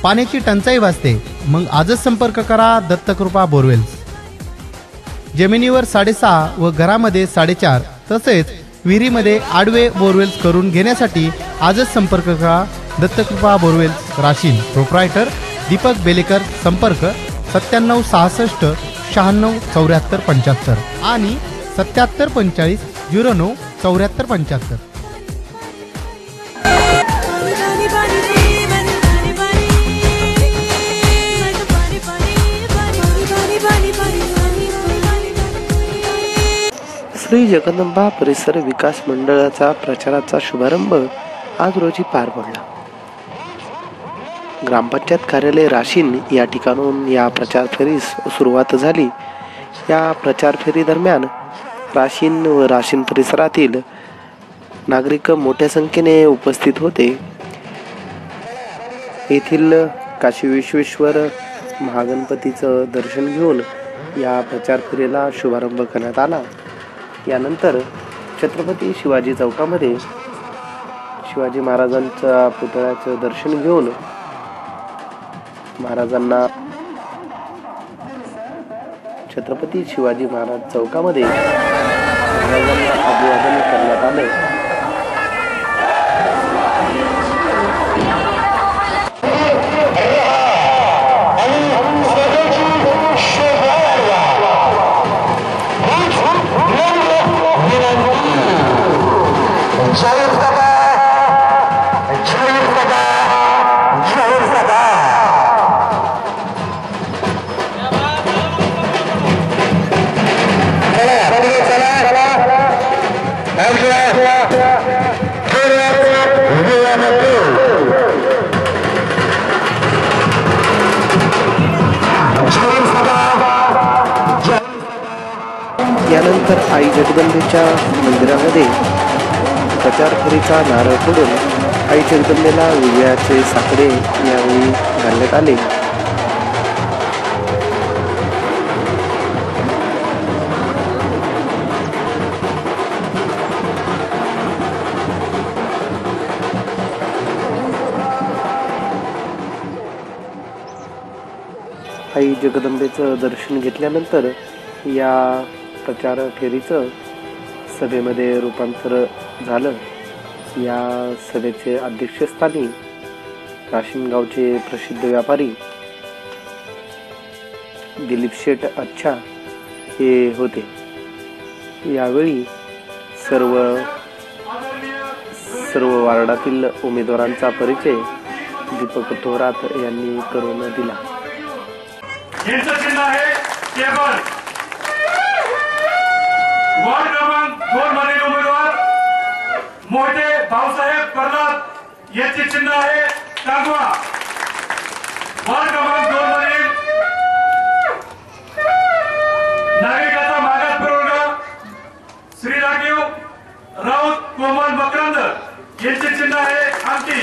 पाण्याची टंचाई भासते, मग आजच संपर्क करा दत्तकृपा बोरवेल्स। जमिनीवर 6.5 व घरामध्ये 4.5 तसेच विहिरीमध्ये आडवे बोरवेल्स करून घेण्यासाठी आजच संपर्क करा दत्तकृपा बोरवेल्स राशीन। प्रोप्रायटर दीपक बेलेकर। संपर्क 97 66 96 74 75 आणि 77 45 09 74 75। श्री जगदंबा परिसर विकास मंडळाचा प्रचाराचा शुभारंभ आज रोजी पार पडला। ग्रामपंचायत कार्यालय राशीन या ठिकाणून या प्रचार फेरीस सुरुवात झाली। या प्रचार फेरी दरम्यान राशीन व राशीन परिसरातील नागरिक मोठ्या संख्येने उपस्थित होते। येथील काशी विश्वेश्वर महागणपतीचं दर्शन घेऊन या प्रचार फेरीला शुभारंभ करण्यात आला। यानंतर छत्रपती शिवाजी चौकामध्ये शिवाजी महाराजांच्या पुतळ्याचं दर्शन घेऊन महाराजांना छत्रपती शिवाजी महाराज चौकामध्ये महाराजांना अभिवादन करण्यात आले। यानंतर आई जगदंबेच्या मंदिरामध्ये प्रचार फेरीचा नारळ फोडून आई जगदंबेला विजयाचे साकडे यावेळी घालण्यात आले। आई जगदंबेचं दर्शन घेतल्यानंतर या प्रचार फेरीचं सभेमध्ये रूपांतर झालं। या सभेचे अध्यक्षस्थानी राशीन गावचे प्रसिद्ध व्यापारी दिलीप शेठ अच्छा हे होते। यावेळी सर्व वार्डातील उमेदवारांचा परिचय दीपक थोरात यांनी करून दिला। वार्ड क्रमांक 2 मधील उमेदवार मोठे भाऊसाहेब प्रल्हाद यांचे चिन्ह आहे टांगवा। वार्ड क्रमांक 2 मधील नागरिकाचा मागास प्रवर्ग श्री राजीव राऊत कोमल मकरंद यांचे चिन्ह आहे आमटी।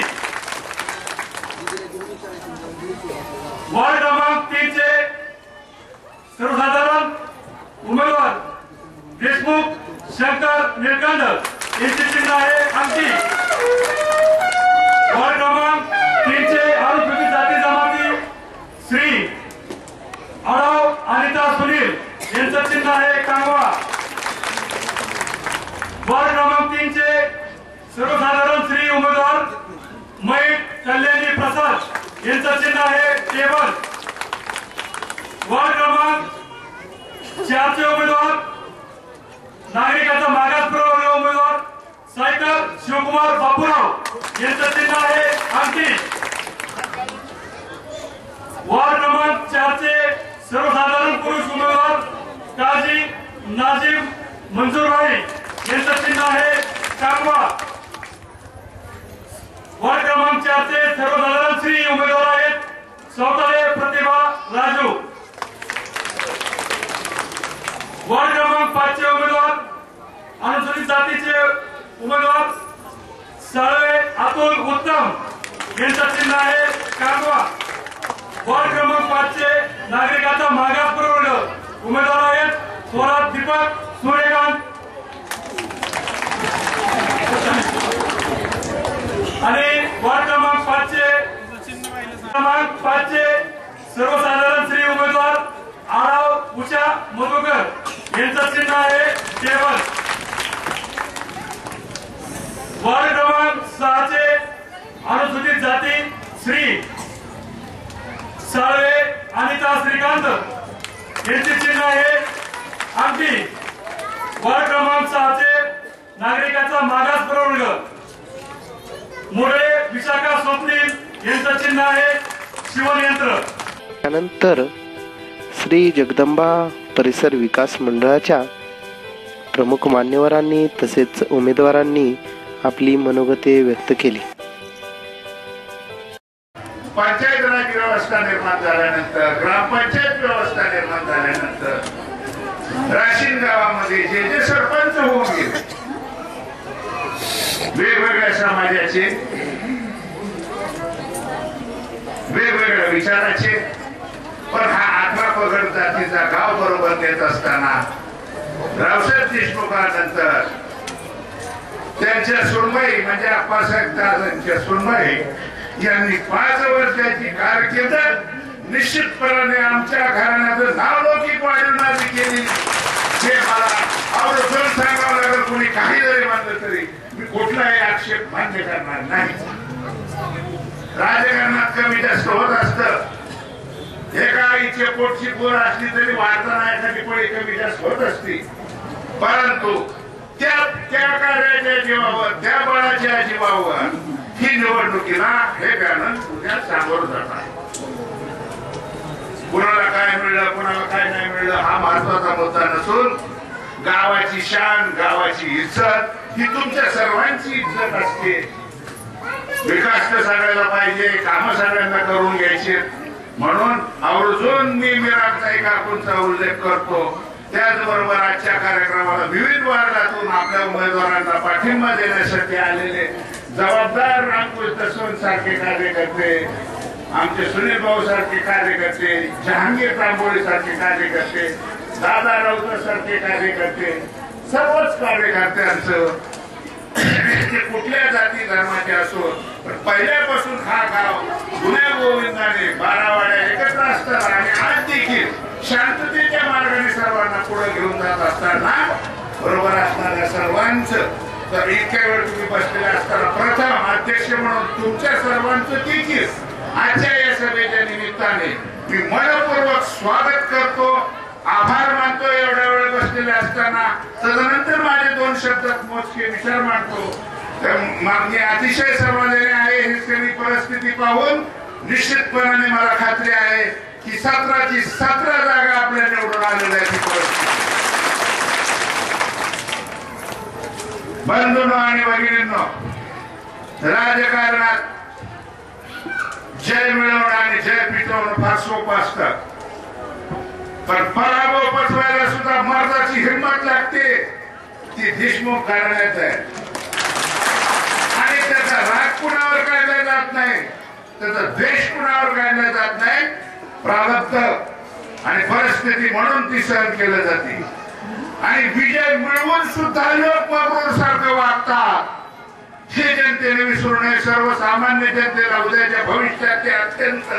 वार्ड क्रमांक 3 चे सर्वसाधारण उमेदवार देशमुख शंकर निलकंठ यांचे चिन्ह आहे आमटी। वार्ड क्रमांक 3 चे अनुसूचित जाती जमाती श्री आढाव अनिता सुनील यांचं चिन्ह आहे कांगवा। वार्ड क्रमांक 3 चे सर्वसाधारण श्री उमेदवार मयूर कल्याणी प्रसाद यांचं चिन्ह आहे टेबल। वार्ड क्रमांक 4 चे उमेदवार नागरिकाचा मागास प्रवर्ग उमेदवार सायकर शिवकुमार बापूराव यांचं चिन्ह आहे आमटी। वार्ड क्रमांक 4 चे सर्वसाधारण पुरुष उमेदवार काजी नाजिम मंजूरभाई यांचं चिन्ह आहे कांगवा। वार्ड क्रमांक 4 चे सर्वसाधारण श्री उमेदवार आहेत सौताले प्रतिभा राजू। वार्ड क्रमांक 5 चे उमेदवार अनुसूचित जातीचे उमेदवार साळवे अतुल उत्तम यांचं चिन्ह आहे कांगवा। वार्ड क्रमांक 5 चे नागरिकाचा मागास प्रवर्ग उमेदवार आहेत थोरात दीपक सूर्यकांत आणि वार्ड क्रमांक 5 चे क्रमांक 5 चे सर्वसाधारण श्री उमेदवार आराव उषा मधुकर यांचं चिन्ह आहे टेबल. वार्ड क्रमांक 6 चे अनुसूचित जाती श्री साळवे अनिता श्रीकांत यांचे चिन्ह आहे अंगठी. वार्ड क्रमांक 6 चे नागरिकाचा मागास प्रवर्ग मुळे विशाखा स्वप्नील यांचं चिन्ह आहे शिवयंत्र. त्यानंतर श्री जगदंबा परिसर विकास मंडळाच्या प्रमुख मान्यवरांनी तसेच उमेदवारांनी आपली मनोगते व्यक्त केली. पंचायत राज व्यवस्था निर्माण झाल्यानंतर, ग्रामपंचायत व्यवस्था निर्माण झाल्यानंतर राशीन गावामध्ये जे जे सरपंच होऊन गेले, वेगवेगळ्या समाजाचे, वेगवेगळ्या विचाराचे, पण हा 18 पगड जातीचा गाव बरोबर देत असताना रावसाहेब देशमुखानंतर त्यांच्या सुनबाई म्हणजे आप्पासाहेब दादांच्या सुनबाई यांनी 5 वर्षाची कारकीर्द निश्चितपणाने आमच्या घराण्याचं नाव लौकिक वाढवण्याची केली. हे मला आवर्जून सांगावं लागेल. कोणी काही जरी म्हणलं तरी मी कुठलाही आक्षेप मान्य करणार नाही. राजकारणात कमी जास्त होत असतं. एका आईच्या पोटची पोर असली तरी वाढताना एखादी पोळी कमी जास्त होत असती, परंतु त्या कार्याच्या जीवावर, त्या बाळाच्या जीवावर ही निवडणुकीला हे बॅनर उद्या सामोरं जातात. कुणाला काय मिळलं, कुणाला काय नाही मिळलं हा महत्वाचा मुद्दा नसून गावाची शान, गावाची इज्जत ही तुमच्या सर्वांची इज्जत असते. विकास तर सगळ्याला पाहिजे, काम सगळ्यांना करून घ्यायचे, म्हणून आवर्जून मी मिरागताई काकूंचा उल्लेख करतो. त्याचबरोबर आजच्या कार्यक्रमाला विविध वार्डातून आपल्या उमेदवारांना पाठिंबा देण्यासाठी आलेले जबाबदार रामकृष्ण दसवंत सारखे कार्यकर्ते, आमचे सुनील भाऊ सारखे कार्यकर्ते, जहांगीर तांबोळी सारखे कार्यकर्ते, दादा राऊत सारखे कार्यकर्ते, सर्वच कार्यकर्त्यांचं ते कुठल्या जाती धर्माचे असो, पण पहिल्यापासून हा गाव जुन्या गोविंदाने 12 वाड्या एकत्र असताना आणि आज देखील शांततेच्या मार्गाने सर्वांना पुढे घेऊन जात असताना बरोबर असणाऱ्या सर्वांचं, तर इतक्या वेळ तुम्ही बसलेले असताना प्रथम अध्यक्ष म्हणून तुमच्या सर्वांचं देखील आजच्या या सभेच्या निमित्ताने मी मनपूर्वक स्वागत करतो, आभार मानतो. एवढ्या वेळ बसलेले असताना तदनंतर माझे 2 शब्दात मोजके विचार मांडतो. मागणी अतिशय समाधानी आहे. ही सगळी परिस्थिती पाहून निश्चितपणाने मला खात्री आहे की 17ची 17 जागा आपल्या निवडून आलेल्या परिस्थिती. बंधूंनो आणि भगिनींनो, राजकारणात जय मिळवणं आणि जय पिटवणं फार सोपं असतं, पण पराभव पचवायला सुद्धा मर्दाची हिंमत लागते. ती देशमुख घराण्यात आहे आणि त्याचा राग कुणावर काढला जात नाही, त्याचा द्वेष कुणावर काढला जात नाही. प्रारब्ध आणि परिस्थिती म्हणून ती सहन केली जाते आणि विजय मिळवून सुद्धा लोक मगरूर सारखं वागतात. हे जनतेने विसरू नये. सर्वसामान्य जनतेला उद्याच्या भविष्यात ते अत्यंत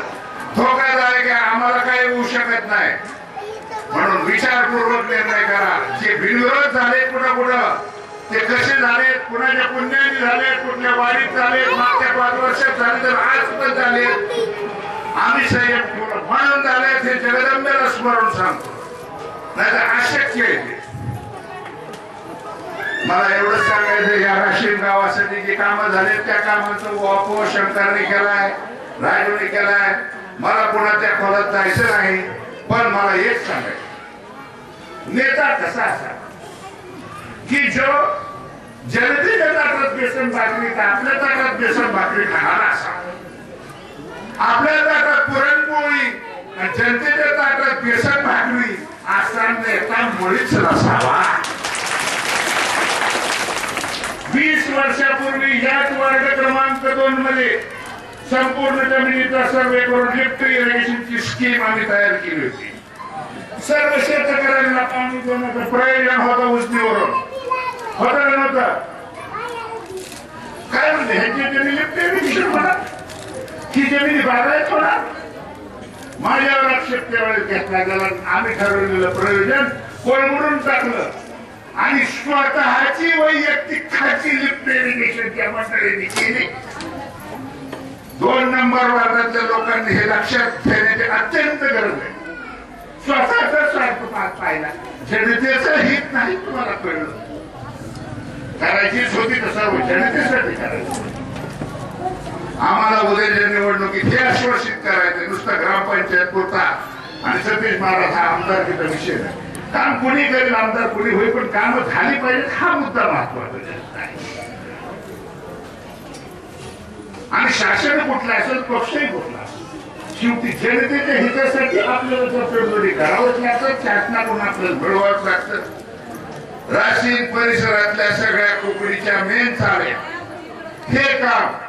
धोकादायक आहे. आम्हाला काही होऊ शकत नाही, म्हणून विचारपूर्वक निर्णय करा. जे बिनविरोध झाले कुठं कुठं ते कसे झालेत, कुणाच्या पुण्याने झालेत, कुठल्या वारीत झालेत, मागच्या 5 वर्षात झाले तर आज सुद्धा झालेत. आम्ही संयम म्हणून झालेत हे जगदंबेला स्मरून सांगतो, नाही तर अशक्य आहे. मला एवढं सांगायचं, या राशीन गावासाठी जी कामं झालेत त्या कामाचं वापर शंकरने केलाय, राजूने केलाय. मला पुन्हा त्या खोलात जायचं नाही, पण मला एक सांगायचं, नेता कसा असा की जो जनतेच्या ताटात बेसन भाकरी का आपल्या ताटात बेसन भाकरी खाणारा असा, आपल्या ताटात पुरणपोळी आणि जनतेच्या ताटात बेसन भाकरी असा नेता मुळीच नसावा. 20 वर्षापूर्वी याच वार्ड क्रमांक 2 मध्ये संपूर्ण जमिनीचा सर्वे करून लिफ्ट इरिगेशनची स्कीम आम्ही तयार केली होती. सर्व शेतकऱ्यांना पाणी देण्याचं प्रयोजन होतं. उजनीवरून होतं नव्हतं काय म्हणते ह्याची लिफ्ट इरिगेशन म्हणा, ही जमिनी बागायत होणार. माझ्यावर आक्षेप त्यावेळेस घेतला गेला. आम्ही ठरवलेलं प्रयोजन कोलमडून टाकलं आणि स्वतःची वैयक्तिक खाची लिफ्ट इरिगेशनच्या मंडळींनी केली. 2 नंबर वार्डातल्या लोकांनी हे लक्षात ठेवण्याची अत्यंत गरज आहे. स्वतःचा स्वार्थ पाहिला, जनतेचं हित नाही तुम्हाला कळलं. करायचीच होती तर सर्व जनतेसाठी करायचं. आम्हाला उद्याच्या निवडणुकीत हे आश्वासित करायचं नुसतं ग्रामपंचायत पुरता आणि सतीश महाराज हा आमदारकीचा विषय नाही. काम कुणी करेल, आमदार कुणी होईल, पण कामं झाली पाहिजे हा मुद्दा महत्वाचा आहे. आणि शासन कुठला असेल, पक्षही कुठला, शेवटी जनतेच्या हितासाठी आपल्याला जबाबदारी करावंच लागतं. शासनाकडून आपल्याला मिळवावंच लागतं. राशीन परिसरातल्या सगळ्या कोकणीच्या मेन चाल्या हे काम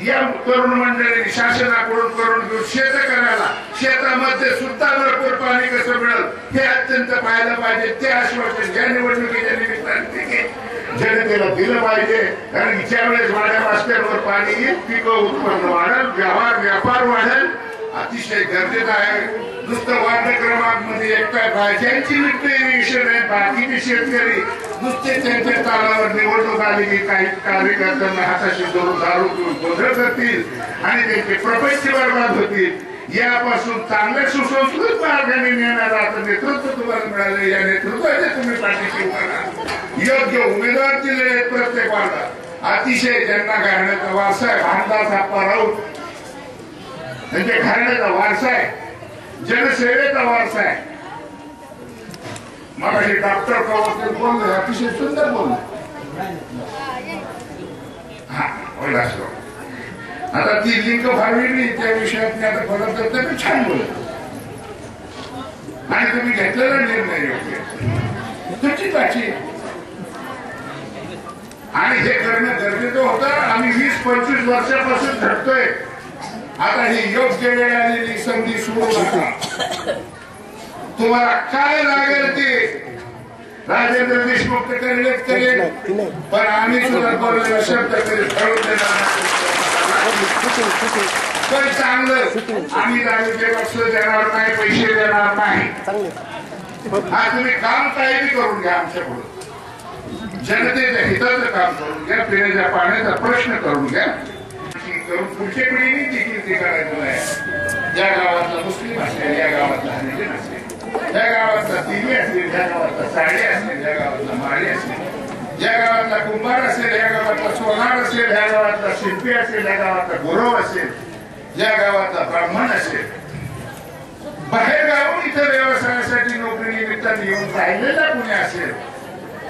या तरुण मंडळींनी शासनाकडून करून घेऊन शेतकऱ्याला शेतामध्ये सुद्धा भरपूर पाणी कसं मिळेल हे अत्यंत पाहायला पाहिजे. ते आश्वासन या निवडणुकीच्या निमित्ताने जनतेला दिलं पाहिजे. कारण ज्या वेळेस वाड्या वास्त्यांवर पाणी येईल, पिकं उत्पन्न वाढेल, व्यापार वाढेल, अतिशय गरजेचं आहे. नुसतं वार्ड क्रमांकमध्ये एकटा भाज्यांची लिफ्ट इरिगेशन आहे, बाकीचे शेतकरी नुसते त्यांच्या तालावर निवडणूक आली की काही कार्यकर्त्यांना हाताशी धरून दारू पिऊन गोंधळ करतील आणि त्यांचे प्रपंच बर्बाद होतील. यापासून चांगल्या सुसंस्कृत मार्गाने नेणारा आता नेतृत्व तुम्हाला मिळाले. या नेतृत्वाचे तुम्ही पाठीशी उभारा. योग्य उमेदवार दिलेले प्रत्येक वार्डात. अतिशय ज्यांना घराण्याचा वारसा आहे, भांडाच आप्पा राऊत त्यांच्या घराण्याचा वारसा आहे, जनसेवेचा वारसा आहे. मग हे डॉक्टर कवळकर बोलले, अतिशय सुंदर बोलले. हा बोला. आता ती लिंक फारवी त्या विषयात आता परत ते छान बोलत आणि तुम्ही घेतलेला निर्णय योग्य तुमची पाठी आणि हे करणं गरजेचं होतं. आम्ही 20-25 वर्षापासून झटतोय. आता ही योग्य वेळ आलेली संधी सोडू नका. तुम्हाला काय लागेल ते राजेंद्र देशमुख करेल, पण आम्ही सुद्धा बोललेला शब्द कधी ठरवून देणार पण चांगलं. आम्ही राजकीय पक्ष देणार नाही, पैसे देणार नाही. हा तुम्ही काम काही करून घ्या आमच्याकडून. जनतेच्या हिताचं काम करून घ्या. पिण्याच्या पाण्याचा प्रश्न करून घ्या. करून पुढच्या पिढीने देखील ते करायचं नाही. ज्या गावातला मुस्लिम असेल, या गावातला हरिजन असेल, ज्या गावातला दिवी असेल, ज्या गावातला साडी असेल, ज्या गावातला माळी असेल, ज्या गावातला कुंभार असेल, या गावातला सोनार असेल, ह्या गावातला शिल्पी असेल, या गावातला गुरव असेल, ज्या गावातला ब्राह्मण असेल, बाहेर गावून इथं व्यवसायासाठी नोकरी निमित्ताने येऊन राहिलेला कुणी असेल,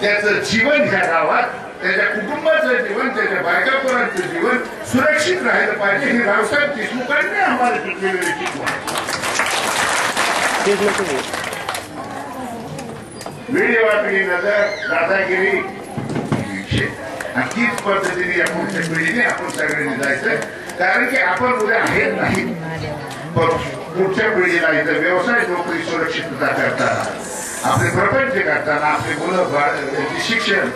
त्याचं जीवन ह्या गावात, त्याच्या कुटुंबाचं जीवन, त्याच्या बायकापोरांचं जीवन सुरक्षित राहिलं पाहिजे. हे रावसाहेब देशमुखांनी आम्हाला शिकलेले शिकवा. वेळेवाकडी नजर, दादागिरी, तीच पद्धतीने या पुढच्या पिढीने आपण सगळ्यांनी जायचं. कारण की आपण उद्या आहेत नाही, पण पुढच्या पिढीला इथं व्यवसाय नोकरी सुरक्षितता करताना, आपले प्रपंच करताना, आपले मुलं बाळ शिक्षण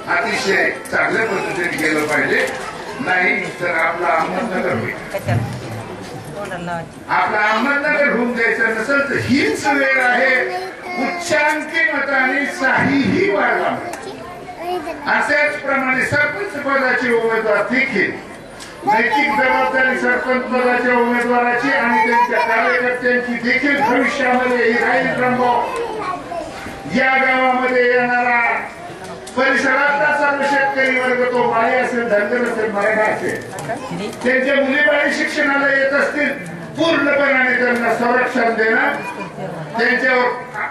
अतिशय चांगल्या पद्धतीने केलं पाहिजे. नाही तर आपला अहमदनगर होईल. आपला अहमदनगर होऊन द्यायचं नसेल तर हीच वेळ आहे उच्चांकी मताने साहीही वाढला. त्याचप्रमाणे सरपंच पदाचे उमेदवार देखील नैतिक जबाबदारी सरपंच पदाच्या उमेदवाराची आणि त्यांच्या कार्यकर्त्यांची देखील भविष्यामध्ये ही राहील. या गावामध्ये येणारा परिसरातला सर्व शेतकरी वर्ग, तो माळी असेल, धनगर असेल, मराठा असेल, त्यांच्या मुलीबाळी शिक्षणाला येत असतील, पूर्णपणाने त्यांना संरक्षण देणं, त्यांच्यावर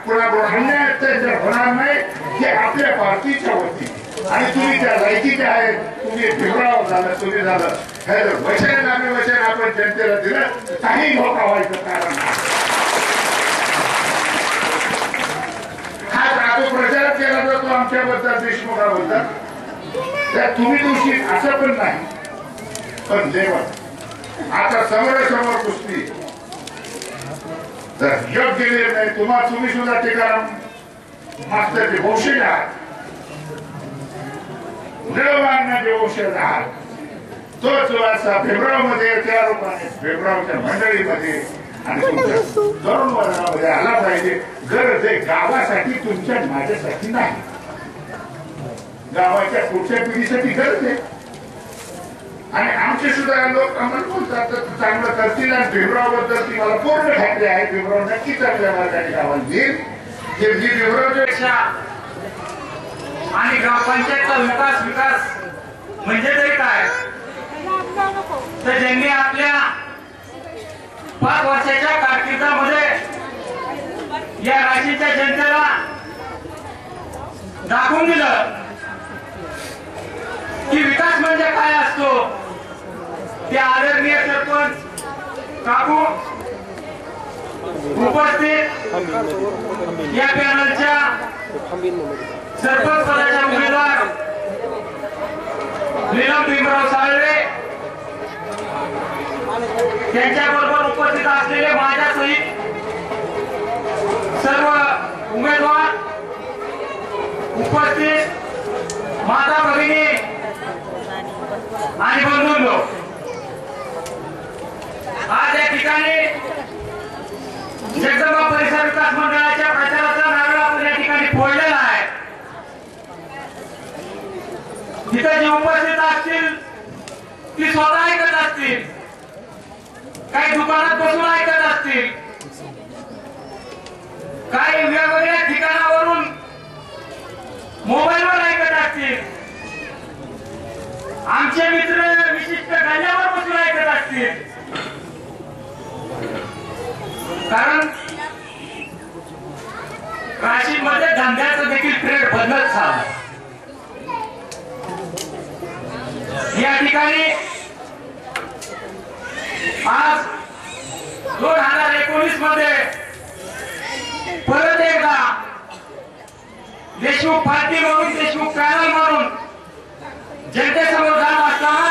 कुणाकडून अन्याय अत्याचार होणार नाही हे आपल्या पार्टीच्या वतीने. आणि तुम्ही त्या लायकीचे आहेत, तुम्ही भिवराव झालं, तुम्ही झालं, हे जर वचन आम्ही वचन आपण जनतेला दिलं काही धोका व्हायचं कारण नाही. हा जो प्रचार केला जातो आमच्याबद्दल, देशमुखाबद्दल, त्यात तुम्ही दोषी असं पण नाही. पण देवा आता समोरासमोर कुस्ती, तर योग्य निर्णय तुम्ही सुद्धा टिकाराम मास्तरचे वंशज आहात, निळमानाचे वंशज आहात. तोच वारसा फेब्रुवारीमध्ये त्या लोकांनी फेब्रुवारीच्या मंडळीमध्ये आणि तुमच्या तरुण वर्गामध्ये आला पाहिजे. गरज आहे गावासाठी, तुमच्या माझ्यासाठी नाही, गावाच्या पुढच्या पिढीसाठी गरज आहे. आणि आमचे सुद्धा लोक आम्हाला बोलतात चांगलं करतील आणि भीमरावबद्दल ती मला पूर्ण खात्री आहे. भीमराव नक्की चांगल्या मार्गाने गावाला येईल. हे जी भीमरावच्या आणि ग्रामपंचायतचा विकास म्हणजे तरी काय, तर ज्यांनी आपल्या 5 वर्षाच्या कारकिर्दीमध्ये या राशीच्या जनतेला दाखवून दिलं की विकास म्हणजे काय असतो. ते आदरणीय सरपंच काकू उपस्थित या पॅनलच्या सरपंच पदाच्या उमेदवार नीलम भीमराव साळवे, त्यांच्याबरोबर उपस्थित असलेले माझ्यासहित सर्व उमेदवार, उपस्थित माता भगिनी आणि बंधूंनो, आज या ठिकाणी जगदंबा परिसर विकास मंडळाच्या प्रचाराचा नारळ आपण या ठिकाणी फोडलेला आहे. तिथे जे उपस्थित असतील ती स्वतः ऐकत असतील, काही दुकानात बसून ऐकत असतील, काही वेगवेगळ्या ठिकाणावरून मोबाईलवर ऐकत असतील, आमचे मित्र विशिष्ट गल्ल्यावर बसून ऐकत असतील. कारण राशीमध्ये धंद्याचं देखील ट्रेड बदलत चाललं. या ठिकाणी आज 2019 मध्ये परत एकदा देशमुख पार्टी म्हणून, देशमुख पॅनल म्हणून जनतेसमोर जात असताना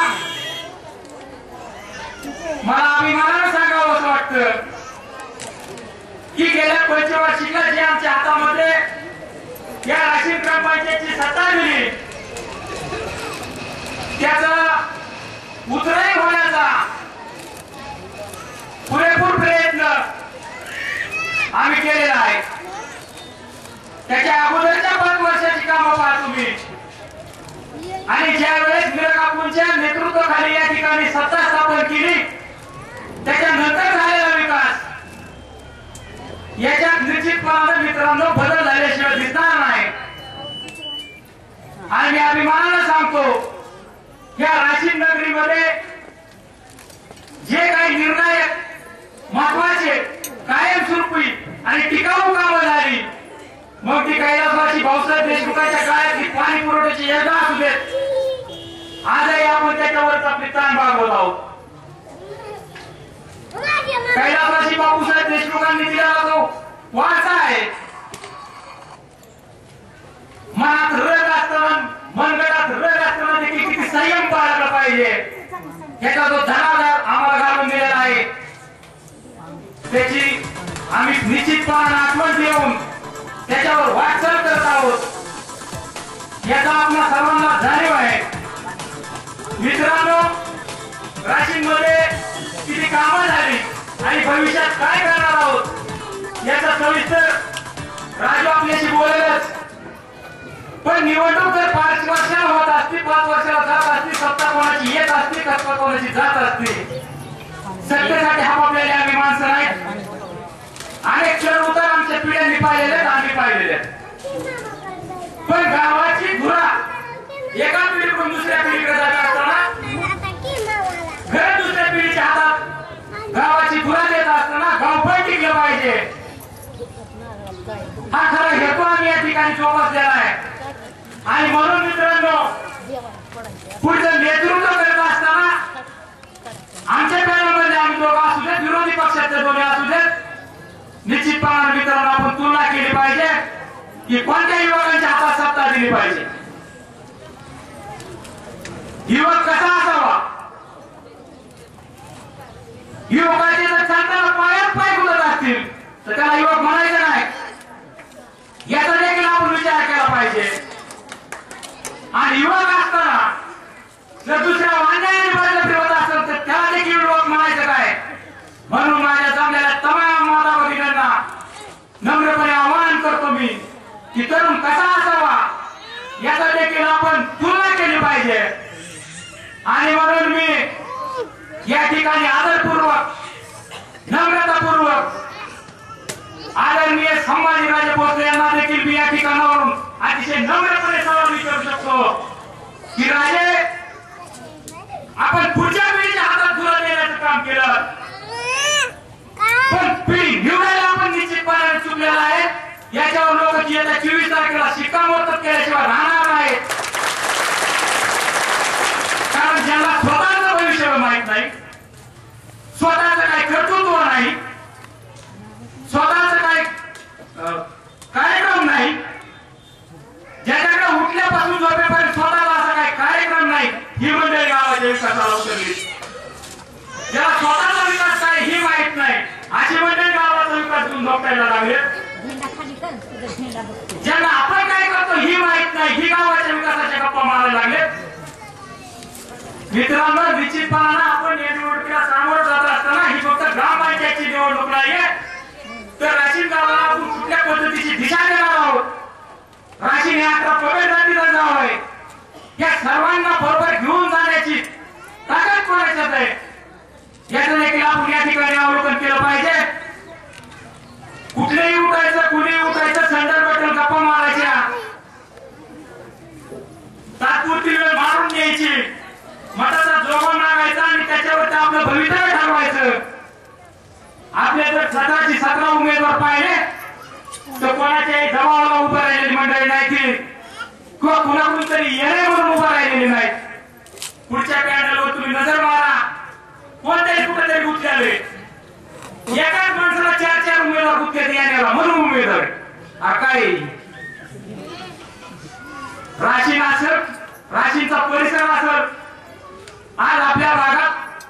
मला अभिमानाने सांगावं असं वाटतं की गेल्या पंचवार्षिकला जे आमच्या हातामध्ये या राशीन ग्रामपंचायतची सत्ता दिली, त्याचा उतराई होण्याचा पुरेपूर प्रयत्न आम्ही केलेला आहे. त्याच्या अगोदरच्या 5 वर्षाची कामं पहा तुम्ही, आणि ज्या वेळेस मीरा काकूंच्या नेतृत्वाखाली या ठिकाणी सत्ता स्थापन केली, त्याच्यानंतर झालेला विकास याच्यात निश्चितपणाने मित्रांनो बदल झाल्याशिवाय दिसणार नाही. आणि मी अभिमानाने सांगतो, या राशीन नगरीमध्ये जे काही निर्णायक, महत्वाचे, कायमस्वरूपी आणि टिकाऊ कामं झाली, मग ती कैलासवासी भाऊसाहेब देशमुखांच्या काळातली पाणी पुरवठ्याची योजना असू देत, आजही आपण त्याच्यावरच आपली ताण भागवत आहोत. कैलासवासी बापूसाहेब देशमुखांनी दिलेला जो वारसा आहे, मनात रग असताना, मनगटात रग असताना देखील किती संयम पाळला पाहिजे, याचा जो धनाधार आम्हाला घालून दिलेला आहे, त्याची आम्ही निश्चितपणे आठवण देऊन त्याच्यावर वाटचाल करत आहोत, याचा आपल्या सर्वांना जाणीव आहे. मित्रांनो, राशीनमध्ये किती कामं झाली आणि भविष्यात काय करणार आहोत याचा सविस्तर राजू आपल्याशी बोलेलच. पण निवडणूक जर 5 वर्षाला होत असती, 5 वर्षाला जात असती, सत्ता कोणाची येत असती, सत्ता कोणाची जात असती, सत्तेसाठी हापापलेले आम्ही माणसं नाहीत. अनेक चढ उतार आमच्या पिढ्यांनी पाहिलेले आहेत, आम्ही पाहिलेले आहेत. पण गावाची धुरा एका पिढीकडून दुसऱ्या पिढीकडे जात असताना, घर दुसऱ्या पिढीच्या हातात गावाची धुरा देत असताना गाव पण टिकलं पाहिजे, हा खरा हेतू आम्ही या ठिकाणी जोपासलेला आहे. आणि म्हणून मित्रांनो, पुढचं नेतृत्व करत असताना आमच्या पॅनलमध्ये आम्ही दोघं असू देत, विरोधी पक्षाचे दोन्ही असू देत, निश्चितपणाने मित्रांनो आपण तुलना केली पाहिजे की कोणत्या युवकांच्या हातात सत्ता दिली पाहिजे, युवक कसा असावा. युवकाचे जर चालताना पायात पाय घुलत असतील तर त्याला युवक म्हणायचं नाही, याचा देखील आपण विचार केला पाहिजे. आणि युवक असताना जर दुसऱ्या अन्यायाने बळजबरी होत असेल तर त्याला देखील लोक म्हणायचं काय? म्हणून माझ्या जमलेल्या तमाम माता भगिनींना नम्रपणे आवाहन करतो मी की तरुण कसा असावा याचा देखील आपण तुलना केली पाहिजे. आणि म्हणून मी या ठिकाणी आदरपूर्वक नम्रतापूर्वक आदरणीय संभाजीराजे भोसले यांना देखील मी या ठिकाणावरून अतिशय नम्रपणे सवाल विचारू शकतो की राजे, आपण पुढच्या पिढीच्या हातात धुरा देण्याचं काम केलं, पण पिढी निवडायला आपण निश्चितपणे चुकलेला आहे. याच्यावर लोक येत्या 24 तारखेला शिक्कामोर्तब केल्याशिवाय राहणार नाहीत. कारण ज्यांना स्वतःचं भविष्य माहित नाही, स्वतःचं काही कर्तृत्व नाही, स्वतःचं काही कार्यक्रम नाही, ज्याच्याकडे उठल्यापासून झोपेपर्यंत स्वतःला असा काही कार्यक्रम नाही, ही मंडळी गावाच्या विकासाला उतरली. ज्याला स्वतःचा विकास काय ही माहित नाही, अशी मंडळी गावाचा विकास घेऊन झोपायला लागले. ज्यांना आपण काय करतो ही माहित नाही, ही गावाच्या विकासाच्या गप्पा मारायला लागले. मित्रांनो, निश्चितपणानं आपण या निवडणुकीला सामोरं जात असताना ही फक्त ग्रामपंचायतची निवडणूक नाहीये, तर राशीन गावाला आपण कुठल्या पद्धतीची दिशा देणार आहोत. राशीन हे 18 पगड जातीचं गाव आहे. या सर्वांना बरोबर घेऊन जाण्याची ताकद कोणाच्यात आहे याचं देखील आपण या ठिकाणी अवलोकन केलं पाहिजे. कुठलेही उठायचं, कुणीही उठायचं, संदर्भातील गप्पा मारायच्या, तात्पुरती वेळ मारून द्यायची, मताचा जोगवा मागायचा आणि त्याच्यावर आपलं भवितव्य ठरवायचं. आपले जर 17 उमेदवार पाहिले तर कोणाच्याही दबावाला उभं राहिलेली मंडळी नाही ती, किंवा कुणाकडून तरी येणे म्हणून उभं राहिलेली नाही. पुढच्या पॅनलवर तुम्ही नजर मारा, कोणत्याही कुठेतरी गुंतलेले एकाच माणसाला 4 उमेदवार गुंतले येण्याला म्हणून उमेदवार काय राशीन असेल, राशीनचा परिसर असेल, आज आपल्या भागात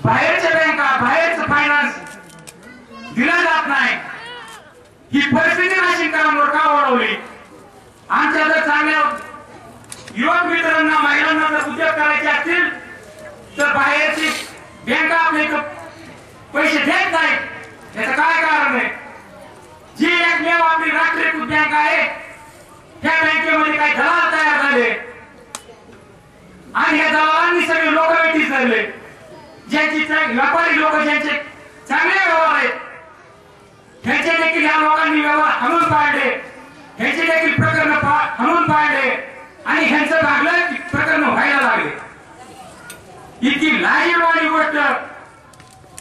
बाहेरच्या बँका, बाहेरचं फायनान्स दिला जात नाही. ही परिस्थिती राशीनकरांवर का ओढवली? आमच्या जर चांगल्या युवक मित्रांना, महिलांना जर उद्योग करायचे असतील तर बाहेरची बँका आपले पैसे देत नाहीत. याचं काय कारण आहे? जी एकमेव आपली राष्ट्रीयकृत बँक आहे त्या बँकेमध्ये काही दलाल तयार झाले आणि या दलालांनी सगळे लोक वेटीस धरले. ज्यांची व्यापारी लोक ज्यांचे चांगले व्यवहार आहेत त्यांचे देखील या लोकांनी व्यवहार हाणून पाडले, ह्यांचे देखील प्रकरण हाणून पाडले आणि ह्यांचं भागलं प्रकरण व्हायला लागले. इतकी लाजीरवाणी गोष्ट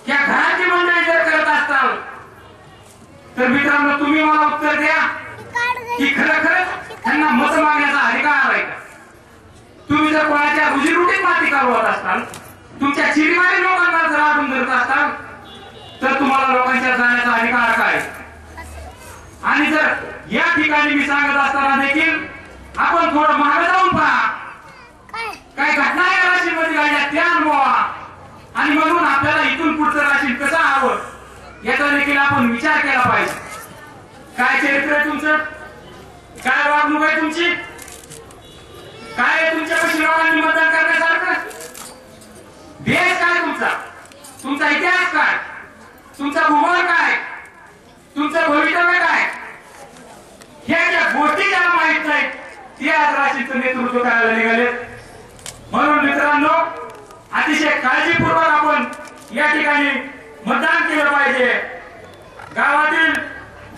या घराची मंडळी जर करत असताल तर मित्रांनो तुम्ही मला उत्तर द्या की खरंच त्यांना मत मागण्याचा अधिकार आहे का? तुम्ही जर कोणाच्या रुजीरोटीत माती काढवत असाल, तुमच्या चिरीमारी लोकांना जर अडून धरत असाल तर तुम्हाला लोकांच्या जाण्याचा अधिकार काय? आणि जर या ठिकाणी मी सांगत असताना देखील आपण थोडं मागे जाऊन पहा, काय घटना या राशीमध्ये घडल्या त्या अनुभवा आणि म्हणून आपल्याला इथून पुढचं राशीन कसं हवं याचा देखील आपण विचार केला पाहिजे. काय चरित्र आहे तुमचं, काय वागणूक आहे तुमची, काय आहे तुमच्यापाशी लोकांनी मतदान करण्यासारखं, देश काय तुमचा, तुमचा इतिहास काय, तुमचा भूगोल काय, तुमचं भवितव्य काय, ह्या ज्या गोष्टी ज्याला माहित नाहीत ते आज राशीचं नेतृत्व करायला निघाले. म्हणून मित्रांनो अतिशय काळजीपूर्वक आपण या ठिकाणी मतदान केलं पाहिजे. गावातील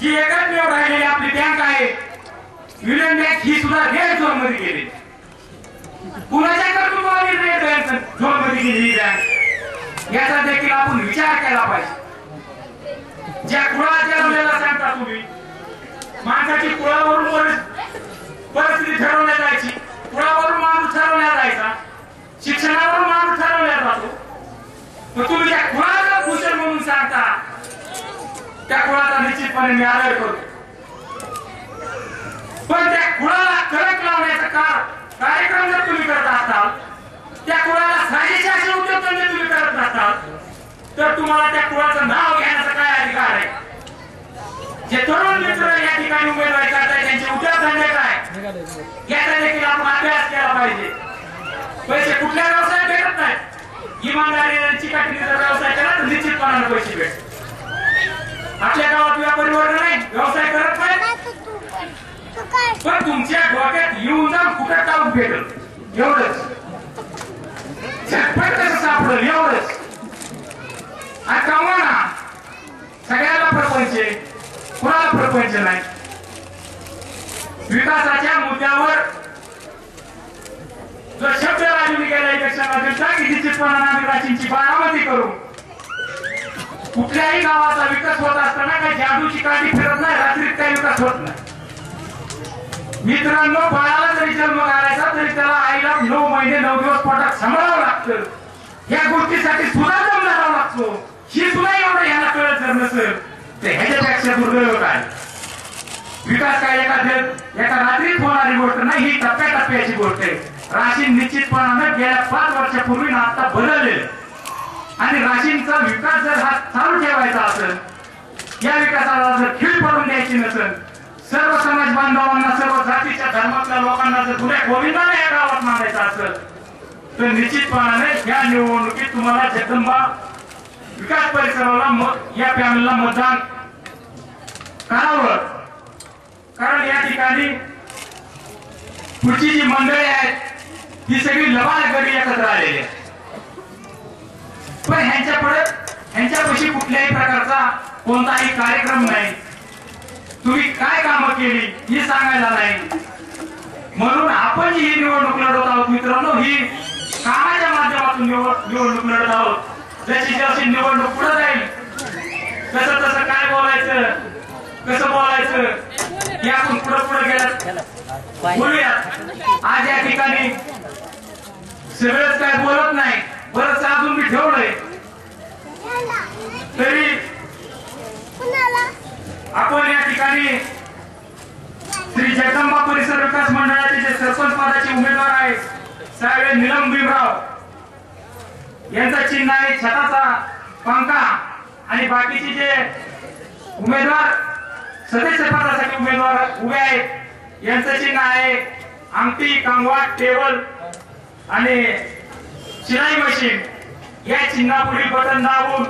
जी एकमेव राहिलेली आपली बँक आहे युनियन बँक ही सुद्धा रेड झोन मध्ये गेली. कुणाच्या कर्तृत्वाने रेड झोन मध्ये गेली बँक याचा देखील आपण विचार केला पाहिजे. ज्या कुळाच्या मुलाला सांगता तुम्ही माणसाची कुळावरून परिस्थिती ठरवल्या जायची, कुळावरून माणूस ठरवल्या जायचा, शिक्षणावरून माणूस ठरवल्या जातो. तुम्ही त्या कुळाचा कुशल म्हणून सांगता त्या कुळाचा निश्चितपणे मी आदर करतो. पण त्या कुळाला कलंक लावण्याचा कार्यक्रम जर तुम्ही करत असाल, त्या कुळाला साजेसे असे उद्योगधंदे तुम्ही करत नसाल तर तुम्हाला त्या कुळाचं नाव घेण्याचा काय अधिकार आहे? जे तरुण मित्र या ठिकाणी उमेदवारी करताय त्यांचे उद्योगधंदे काय याचा देखील आपण अभ्यास केला पाहिजे. पैसे कुठल्या व्यवसायात भेटत नाही. इमानदारीची काठीचा व्यवसाय केला तर निश्चितपणाने पैसे भेटतात. आपल्या गावात व्यापारी वर्ग नाही, व्यवसाय करत नाही, पण तुमच्या डोक्यात येऊन जाऊन कुठं टाऊन भेटल एवढंच, झटपट कसं सापडल एवढंच. आणि कमवा ना, सगळ्याला प्रपंच आहे, कुणाला प्रपंच नाही. विकासाच्या मुद्द्यावर जो शब्द राजूने गेला पेक्षा की निश्चितपणाने आम्ही राशींची बारामती करू. कुठल्याही गावाचा विकास होत असताना काही जादूची काठी फिरत नाही, रात्रीत काही विकास होत नाही. मित्रांनो, बाळाला जरी जन्म घालायचा तरी त्याला आईला 9 महिने 9 दिवस पोटात सांभाळावं लागतं. या गोष्टीसाठी सुद्धा दम धरावा लागतो. ही सुद्धा एवढं ह्याला कळत जर नसेल तर ह्याच्यापेक्षा दुर्दैव काय. विकास काय एका रात्रीत होणारी गोष्ट नाही, ही टप्प्याटप्प्याची गोष्ट आहे. राशीन निश्चितपणाने गेल्या 5 वर्षापूर्वी आता बदलले. आणि राशींचा विकास जर हा चालू ठेवायचा असेल, या विकासाला जर खीळ पडून द्यायची नसेल, सर्व समाज बांधवांना, सर्व जातीच्या धर्मातल्या लोकांना जर पुऱ्या गोविंदाने या गावात मानायचं असेल तर निश्चितपणाने या निवडणुकीत तुम्हाला जगदंबा विकास परिसराला या पॅनलला मतदान करावं. कारण या ठिकाणी पुढची जी मंडळी आहेत ती सगळी लबाडगडी एकत्र आलेली आहे. पण ह्यांच्यापाशी कुठल्याही प्रकारचा कोणताही कार्यक्रम नाही, तुम्ही काय कामं केली ही सांगायला नाही. म्हणून आपण ही निवडणूक लढवत आहोत मित्रांनो, ही कामाच्या माध्यमातून निवडणूक लढत आहोत. जशी जशी निवडणूक पुढे जाईल कसं तसं काय बोलायचं, कसं बोलायचं हे आपण पुढे गेल्यात बोलूयात. आज या ठिकाणी सगळंच काय बोलत नाही, बरंच अजून मी ठेवलंय तरी आपण या ठिकाणी श्री जगदंबा परिसर विकास मंडळाचे जे सरपंच पदाचे उमेदवार आहेत साहेब नीलम भीमराव यांचा चिन्ह आहे छताचा पंखा. आणि बाकीचे जे उमेदवार सदस्य पदासाठी उमेदवार उभे आहेत यांचं चिन्ह आहे अंगठी, कंगवा, टेबल आणि शिलाई मशीन. या चिन्हापुढील बटन दाबून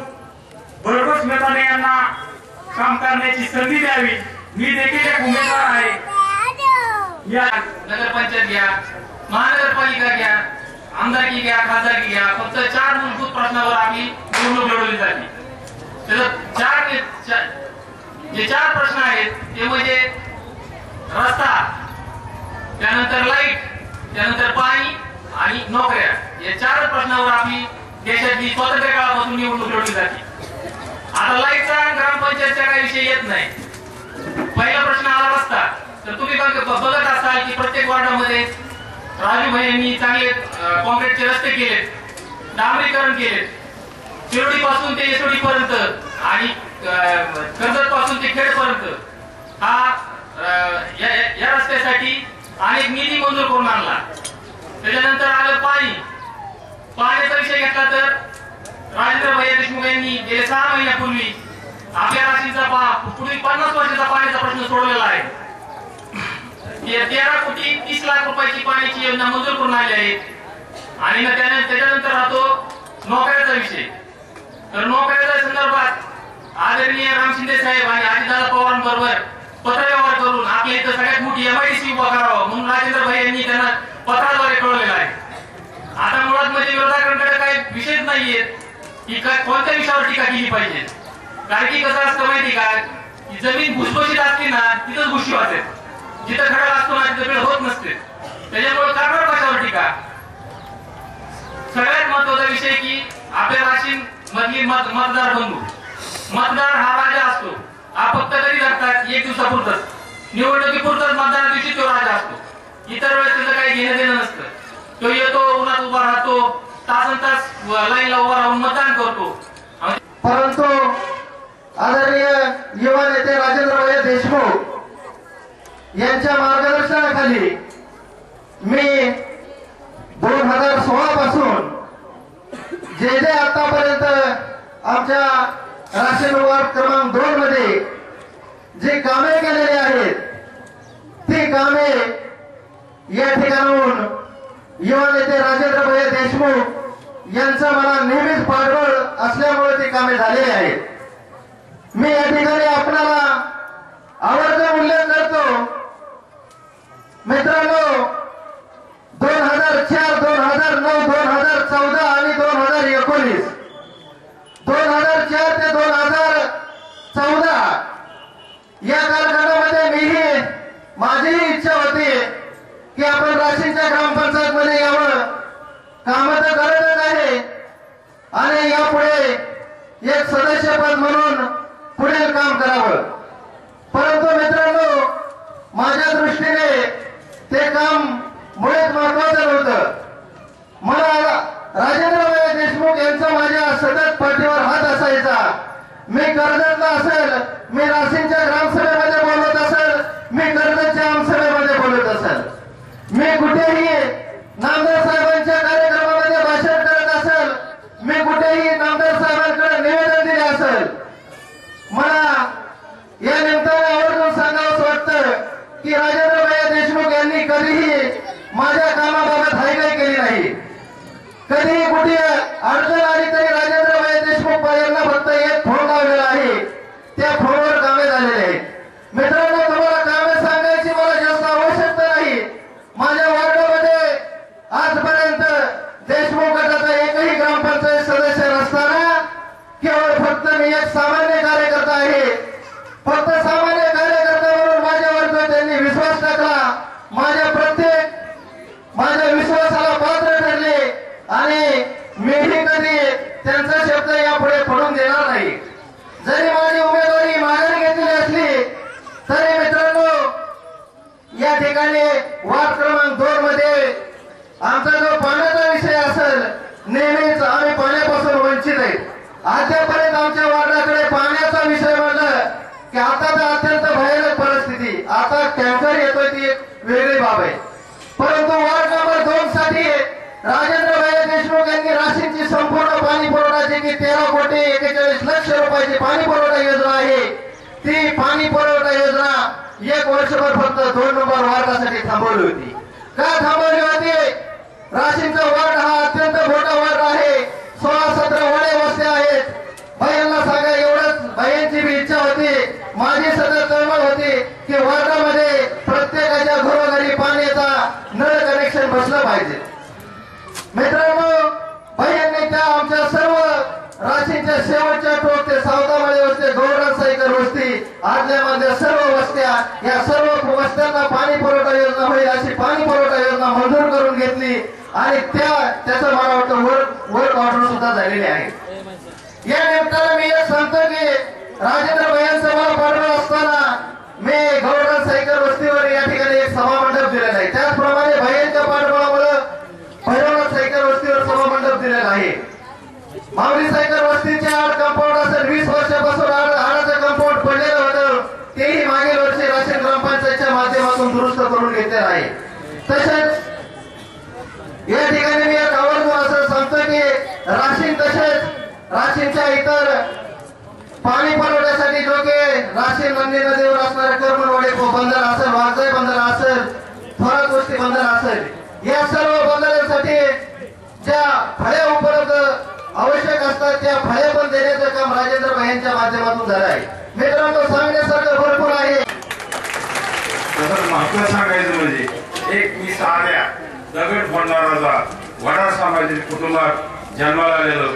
भरघोस मताने यांना काम करण्याची संधी द्यावी. मी देखील एक उमेदवार आहे. या नगरपंचायत घ्या, महानगरपालिका घ्या, आमदारकी घ्या, खासदारकी घ्या, फक्त 4 मूलभूत प्रश्नावर आपली निवडणूक लढवली जाते. जे 4 प्रश्न आहेत ते म्हणजे रस्ता, त्यानंतर लाईट, त्यानंतर पाणी आणि नोकऱ्या. या 4 प्रश्नावर आपली देशातली स्वातंत्र्य काळापासून निवडणूक लढवली जाते. आता लाईटचा ग्रामपंचायतचा काही विषय येत नाही. पहिला प्रश्न आला रस्ता, तर तुम्ही बघत असाल की प्रत्येक वार्डामध्ये राजूभाई यांनी चांगले कॉन्क्रीटचे रस्ते केलेत, डांबरीकरण केलेत. शिरोडी पासून ते येसोडी पर्यंत आणि कर्जत पासून ते खेड पर्यंत या रस्त्यासाठी अनेक निधी मंजूर करून आणला. त्याच्यानंतर आलं पाणी. पाण्याचा विषय घेतला तर राजेंद्र भैया देशमुख यांनी गेल्या 6 महिन्यापूर्वी आपल्या राशींचा पुढील 50 वर्षाचा पाण्याचा प्रश्न सोडवलेला आहे. 13 कोटी 30 लाख रुपयाची पाण्याची योजना मंजूर करून आली आहे. आणि त्याच्यानंतर राहतो नोकऱ्याचा विषय. तर नोकऱ्याच्या संदर्भात आदरणीय राम शिंदे साहेब आणि अजितदादा पवारांबरोबर पत्रव्यवहार करून आपल्या इथं सगळ्यात मोठी MIDC उभा करावं म्हणून राजेंद्र भाई यांनी त्यांना पत्राद्वारे कळवलेलं आहे. आता मुळात म्हणजे विरोधकांकडे काही विषयच नाहीये की कोणत्या विषयावर टीका केली पाहिजे. कारण की कसं असतं माहिती का, की जमीन भुसभुशीत असते ना तिथंच गोष्टी होतात, जिथं खडा असतो ना तिथं वेळ होत नसते. त्याच्यामुळे करणार कशावर टीका. सगळ्यात महत्वाचा विषय की आपल्या राशीन मधली मतदार बंधू, मतदार हा राजा असतो. हा फक्त कधी धरतात 1 दिवसापुरतच, निवडणुकीपुरतच मतदाना दिवशी तो राजा असतो. इतर वेळेस त्याचं काही घेणं देणं नसतं. तो येतो, उन्हात उभा राहतो, तास लाईनला उभा राहून मतदान करतो. परंतु आदरणीय युवा नेते राजेंद्र देशमुख यांच्या मार्गदर्शनाखाली मी 2016 पासून जे आतापर्यंत आमच्या राशन वार्ड क्रमांक 2 मध्ये जे कामे केलेली आहेत ती कामे या ठिकाणाहून युवा नेते राजेंद्र देशमुख यांचं मला नेहमीच पाठबळ असल्यामुळे ती कामे झालेली आहेत. मी या ठिकाणी आपणाला आवर्जून उल्लेख करतो मित्रांनो, 2004, 2009, 2014 आणि 2019, 2004 ते 2014 या कालखंडामध्ये मीही माझीही इच्छा होती की आपण राशींच्या ग्रामपंचायत मध्ये यावं. काम तर करतच आहे आणि यापुढे एक सदस्यपद म्हणून पुढील काम करावं. परंतु मित्रांनो, माझ्या दृष्टीने ते काम मुळीच महत्वाचं नव्हतं. मला राजेंद्र देशमुख यांचा माझ्या सतत पाठीवर हात असायचा. मी कर्जतला असेल, मी राशींच्या ग्रामसभेमध्ये बोलत असेल, मी कर्जतच्या आमसभेमध्ये बोलत असेल, मी कुठेही नामदार साहेबांच्या कार्यक्रमामध्ये भाषण करत असेल, मी कुठेही नामदार साहेबांकडे निवेदन दिले असेल. मला या निमित्ताने आवर्जून सांगावंच वाटतं की राजेंद्र देशमुख यांनी कधीही माझ्या कामाबाबत हायगाई केली नाही. कधीही कुठे अडचण आली तरी राजेंद्र देशमुख यांना फक्त एक फोन लावलेला आहे. त्या फोनवर कामे झालेले आहेत. मित्रांनो, तुम्हाला कामे सांगायची मला जास्त आवश्यकता नाही. माझ्या वार्डामध्ये आजपर्यंत देशमुख गटाचा एकही ग्रामपंचायत सदस्य नसताना केवळ फक्त मी एक सामान्य कार्यकर्ता आहे. फक्त सामान्य कार्यकर्ता म्हणून माझ्यावर जो त्यांनी विश्वास टाकला, माझ्या विश्वासाला पात्र ठरले आणि मीही कधी त्यांचा शब्द यापुढे पडून देणार नाही. जरी माझी उमेदवारी माघारी घेतली असली तरी मित्रांनो, या ठिकाणी वार्ड क्रमांक 2 मध्ये आमचा जो पाण्याचा विषय असेल, नेहमीच आम्ही पाण्यापासून वंचित आहे. अद्यापर्यंत आमच्या वार्डाकडे पाण्याचा विषय म्हणलं की आता तर अत्यंत भयानक परिस्थिती. आता टँकर येतोय ती एक वेगळी बाब आहे. परंतु वार्ड नंबर 2 साठी राजेंद्र देशमुख यांनी राशींची संपूर्ण पाणी पुरवठा की 13,41,00,000 रुपयाची पाणी पुरवठा योजना आहे, ती पाणी पुरवठा योजना 1 वर्षभर फक्त 2 नंबर वार्डासाठी थांबवली होती. का थांबवली होती? राशींचा वार्ड हा अत्यंत मोठा वार्ड आहे. 16-17 वडे वस्त्या आहेत. बायांना सांगा, एवढंच बायांची बी इच्छा होती, माझी सतत तळमळ होती की वार्डामध्ये प्रत्येकाच्या घरोघरी पाण्याचा नळ कनेक्शन बसलं पाहिजे. मित्रांनो, बायांनी त्या आमच्या सर्व राशींच्या शेवटच्या टोक ते सावतामाळी वस्ती, गौरव सायकर वस्ती, आदल्यामध्ये सर्व वस्त्या, या सर्व वस्त्यांना पाणी पुरवठा योजना होईल अशी पाणी पुरवठा योजना मंजूर करून घेतली आणि त्याचं मला वाटतं वर्क ऑर्डर सुद्धा झालेले आहे. या निमित्तानं मी एक सांगतो की राजेंद्र भैयांचं मला पाठबळ असताना मी गौरव सायकर वस्तीवर या ठिकाणी एक सभामंडप दिलेला आहे. त्याचप्रमाणे भैयांच्या पाठबळामुळे भैरवनाथ सायकर वस्तीवर सभामंडप दिलेला आहे. मावली सायकर वस्तीचे आड कंपाऊंड असेल, 20 वर्षापासून आडाचं कंपाऊंड पडलेलं होतं, तेही मागील वर्षी राशीन ग्रामपंचायतच्या माध्यमातून दुरुस्त करून घेतलेलं आहे. तसेच या ठिकाणी मी एक आवर्जून असं सांगतो की राशीन तसेच राशीनच्या इतर पाणी पुरवठ्यासाठी जो की राशीन नंदी नदीवर असणारे करमणवाडी बंदर असेल, वाघजाई बंदर असेल, थोरात वस्ती बंदर असेल, या सर्व बंदरांसाठी ज्या फळ्या उपलब्ध आवश्यक असतात त्या फळ्या पण देण्याचं काम राजेंद्र भाईंच्या माध्यमातून झालं आहे. मित्रांनो, सांगण्यासारखं भरपूर आहे. महत्व सांगायचं म्हणजे एक मी साध्या दगड फोडणारा वडा सामाजिक कुटुंबात जन्माला आलेलो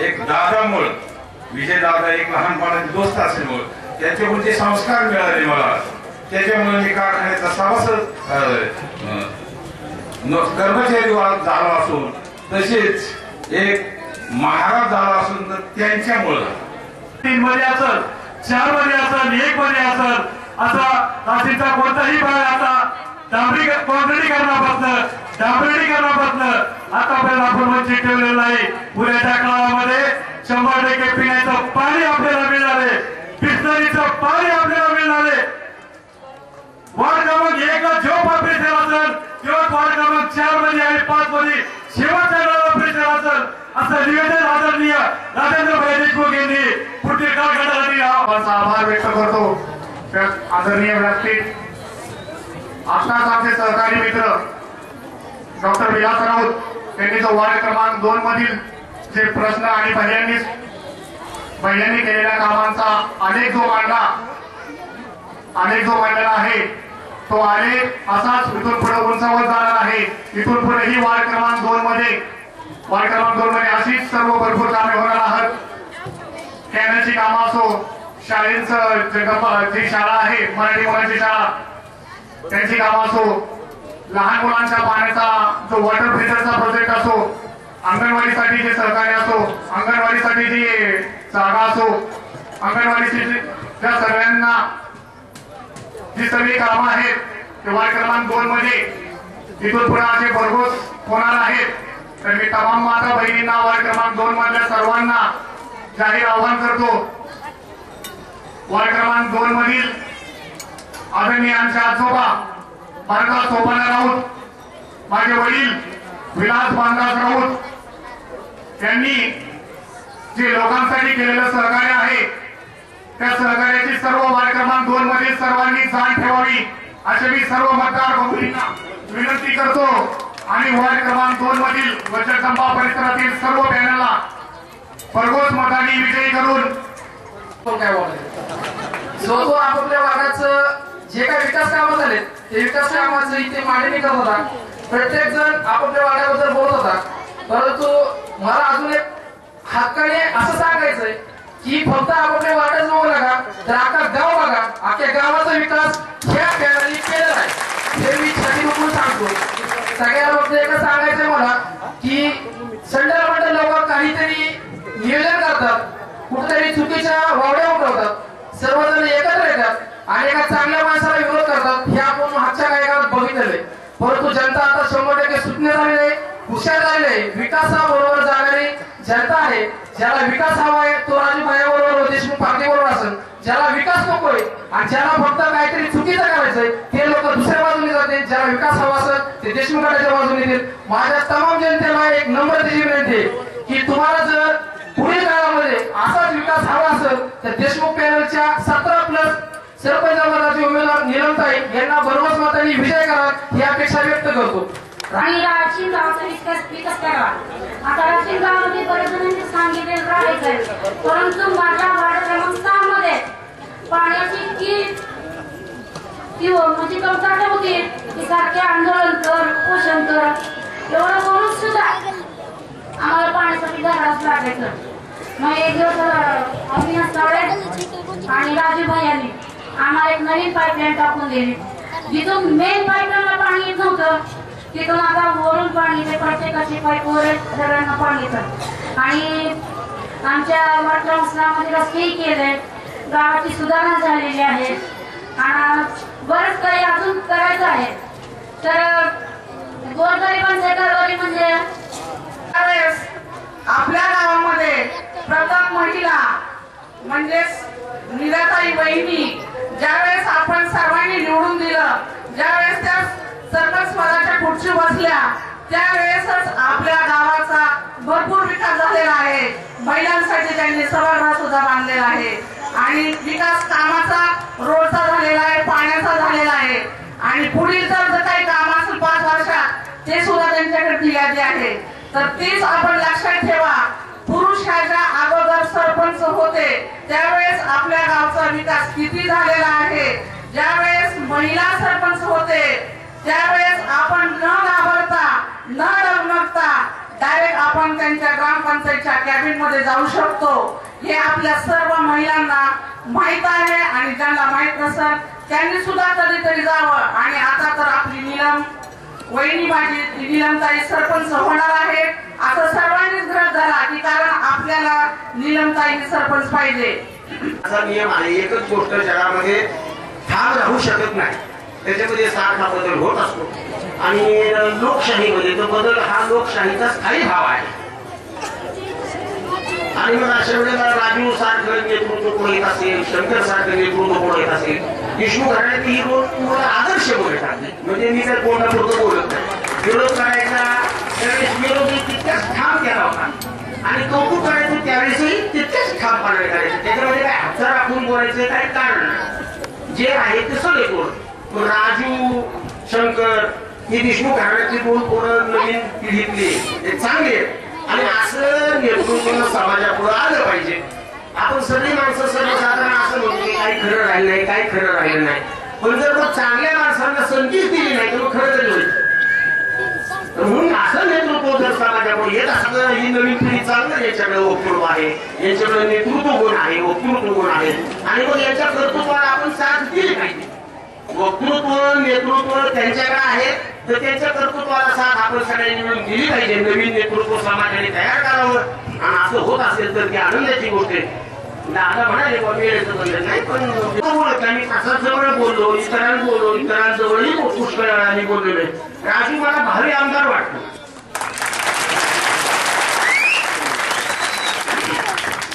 एक दादामुळे, विजय दादा एक लहानपणाचे दोस्त असल्यामुळे त्याच्यामुळे संस्कार मिळाले मला. त्याच्यामुळे मी कारखान्याचा सभासद कर्मचारी झालो असून तसेच एक महाराज झाला असून तर त्यांच्यामुळं 3 मध्ये असेल, 4 मध्ये असेल, 1 मध्ये असेल, असा राशींचा कोणताही भाग आता डांबरीकरणापासून आतापर्यंत आपण वंचित ठेवलेलं नाही. पुण्याच्या काळामध्ये 100% पिण्याचं पाणी आपल्याला मिळाले, बिसलरीचं पाणी आपल्याला मिळाले. वार्ड क्रमांक 1 जो परिसर असेल किंवा वार्ड क्रमांक 4 मध्ये आणि 5 मध्ये शेवटचा परिसर असेल असं निवेदन आदरणीय राजेंद्र भाई देशमुख यांनी पुढील काळासाठी आभार व्यक्त करतो. आदरणीय व्यासपीठ आताच आमचे सहकारी मित्र डॉक्टर विलास राऊत त्यांनी जो वार्ड क्रमांक 2 मधील जे प्रश्न आणि पहिल्यांनी केलेल्या कामांचा आलेख जो मांडलेला आहे तो आलेख असाच इथून पुढे उंचावत जाणार आहे. इथून पुढेही वार्ड क्रमांक 2 मध्ये अशीच सर्व भरपूर कामे होणार आहेत. कॅनलची कामं असो, शाळेचं जी शाळा आहे मराठी मुलांची शाळा त्यांची कामं असो, लहान मुलांच्या पाण्याचा जो वॉटर फिल्टरचा प्रोजेक्ट असो, अंगणवाडीसाठी जे सहकार्य असो, अंगणवाडीसाठी जी जागा असो, अंगणवाडीची त्या सगळ्यांना जी सगळी कामं आहेत ते वार्ड क्रमांक 2 मध्ये इथून पुढे असे भरघोस होणार आहेत. तर मी तमाम माता बहिणींना वार्ड क्रमांक 2 मधल्या सर्वांना जाहीर आवाहन करतो. वार्ड क्रमांक 2 मधील आदरणीय आमचे आजोबा बांधराज सोपाना राऊत, माझे वडील विलास बांधराज राऊत यांनी जे लोकांसाठी केलेलं सहकार्य आहे त्या सहकार्याची सर्व वार्ड क्रमांक 2 मधील सर्वांनी जाण ठेवावी असे मी सर्व मतदार बंधूंना विनंती करतो. आणि वार्ड क्रमांक 2 मधील वज्रचंपा परिसरातील सर्व पॅनलला भरघोस मतांनी विजयी करून जो आपापल्या वार्डाचं जे काही विकास कामं झाले ते विकास कामाचं इथे मांडणी करत होता. प्रत्येक जण आपापल्या वार्डाबद्दल बोलत होता. परंतु मला अजून एक हक्काने असं सांगायचंय की फक्त आपापल्या वार्डाच बघू नका, तर अख्खा गाव बघा. अख्ख्या गावाचा विकास ह्या पॅनलनी केलेला आहे हे मी छाती बघून सांगतो. सगळ्या फक्त एकच सांगायचंय मला की संडास मंडळ लोक काहीतरी नियोजन करतात, कुठेतरी चुकीच्या वावड्या उठवतात, सर्वजण एकत्र येतात आणि एका चांगल्या माणसाला विरोध करतात. हे आपण मागच्या काही काळात बघितलेले. परंतु जनता आता 100% सुज्ञ झालेली आहे, हुशार झालेली आहे. विकासाबरोबर जाणारी जनता आहे. ज्याला विकास हवा आहे तो राजूभाईबरोबर देशमुख पार्टीबरोबर असेल. ज्याला विकास नकोय आणि ज्याला फक्त काहीतरी चुकीचं करायचंय ते लोक दुसऱ्या बाजूने जाते. ज्याला विकास हवा असेल ते देशमुखाच्या बाजूने येतील. माझ्या तमाम जनतेला एक नम्रतेची विनंती आहे की तुम्हाला जर पुढील काळामध्ये असाच विकास हवा असेल तर देशमुख पॅनलच्या 17+ सरपंच पदाचे उमेदवार नीलमताई यांना भरघोस मतांनी विजय करा ही अपेक्षा व्यक्त करतो. आणि राशीन गावाचा विकास करावा. आता राशीन गावामध्ये बरेच जणांनी सांगितलेलं राहायचंय, परंतु माझ्या वार्ड क्रमांक 6 मध्ये पाण्याची म्हणजे कमतरता होती की सारखे आंदोलन कर, उपोषण कर, एवढं करून सुद्धा आम्हाला पाण्यासाठी घराच लागायचं. मग एक दिवस अविनाश तावडे आणि राजूभाई यांनी आम्हाला एक नवीन पाईपलाईन टाकून दिली. जिथून मेन पाईपलाईनला पाणी येत नव्हतं तिथून आता वरून पाणी ते प्रत्येकाची पाईप वर सगळ्यांना पाणी येतं. आणि आमच्या वाटलामध्ये रस्तेही केले, गावाची सुधारणा झालेली आहे आणि बरंच काही अजून करायचं आहे. तर गोरगरिबांचे घरगरी म्हणजे आपल्या गावामध्ये प्रथम महिला म्हणजेच निराताई वहिनी ज्यावेळेस आपण सर्वांनी निवडून दिलं, ज्यावेळेस त्या सरपंच पदाच्या खुर्ची बसल्या त्यावेळेसच आपल्या गावाचा भरपूर विकास झालेला आहे. महिलांसाठी त्यांनी सभागृह सुद्धा बांधलेला आहे आणि विकास कामाचा रोडचा झालेला आहे, पाण्याचा झालेला आहे. आणि पुढील जर काही काम असेल 5 वर्षात ते सुद्धा त्यांच्याकडे दिल्याचे आहे. तर तीच आपण लक्षात ठेवा. पुरुष ह्याच्या अगोदर सरपंच होते त्यावेळेस आपल्या गावचा विकास किती झालेला आहे. ज्यावेळेस महिला सरपंच होते त्यावेळेस आपण न घाबरता न डगमगता डायरेक्ट आपण त्यांच्या ग्रामपंचायतच्या कॅबिन मध्ये जाऊ शकतो. हे आपल्या सर्व महिलांना माहित आहे आणि ज्यांना माहित नसेल त्यांनी सुद्धा कधीतरी जावं. आणि आता तर आपली नीलम वहिनी माझी नीलमताई सरपंच होणार आहे असं सर्वांनीच ग्रह झाला की कारण आपल्याला नीलमताई सरपंच पाहिजे. असा नियम आहे. एकच गोष्ट जगामध्ये ठाम राहू शकत नाही, त्याच्यामध्ये सारखा बदल होत असतो. आणि लोकशाहीमध्ये तो बदल हा लोकशाहीचा स्थायी भाव आहे. आणि मग अशा वेळेला राजू सारखं नेतृत्व कोण येत असेल, शंकर सारखं नेतृत्व कोण येत असेल, देशमुख घराण्यातली ही दोन आदर्श बोलत टाकले. म्हणजे मी तर कोणापुरतं बोलत नाही. विरोध करायचा त्यावेळेस विरोधी तितक्याच ठाम केला होता आणि कौतुक करायचं त्यावेळेसही तितक्याच ठामपणाने करायचं. त्याच्यामध्ये काय हात राखून बोलायचं काही कारण नाही. जे आहे ते सगळे कोण राजू शंकर ही देशमुख घराण्यातली 2 पोरं नवीन पिढीतली हे चांगले आणि असं नेतृत्व समाजापुढे आलं पाहिजे. आपण सगळी माणसं सर्वसाधारण असं म्हणतो की काही खरं राहिलं नाही, काही खरं राहिलं नाही, पण जर मग चांगल्या माणसांना संधीच दिली नाही तर मग खरं तरी होईल. म्हणून असं नेतृत्व जर समाजापुढे येत असलं, ही नवीन पिढी चांगलं यांच्याकडे वक्तृत्व आहे, यांच्याकडे नेतृत्व गुण आहे, वक्तृत्व गुण आहे आणि मग यांच्या कर्तृत्वाला आपण साथ दिली पाहिजे. वक्तृत्व नेतृत्व त्यांच्याकडे आहे तर त्यांच्या कर्तृत्वाला साथ आपण सगळ्यांनी मिळून दिली पाहिजे. नवीन नेतृत्व समाजाने तयार करावं आणि असं होत असेल तर ती आनंदाची गोष्ट आहे. दादा म्हणाले वेळेचं बंधन नाही, पण बोलत नाही. मी प्रसादजवळ बोललो, इतरांजवळही पुष्कळ वेळाने बोललेलो आहे. राजू मला भावी आमदार वाटतो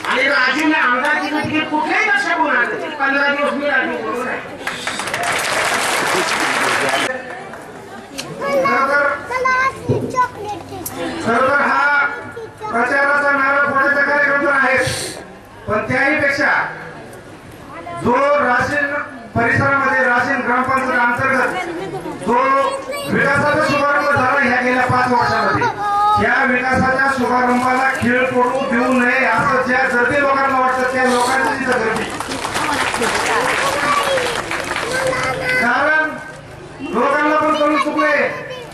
आणि राजूला आमदारकीचं तिकीट कुठल्याही पक्षा बोलणार 15 दिवस मी राजू बोलू नाही. खरं हा प्रचाराचा नारळ फोडण्याचा कार्यक्रम तर आहेच, पण त्याही पेक्षा जो राशीन परिसरामध्ये राशीन ग्रामपंचायत अंतर्गत जो विकासाचा शुभारंभ झाला ह्या गेल्या 5 वर्षामध्ये, या विकासाच्या शुभारंभाला खीळ पडू देऊ नये असं ज्या जर्दी लोकांना वाटतं त्या लोकांची तिथं गर्दी. कारण लोकांना पण कळून चुकले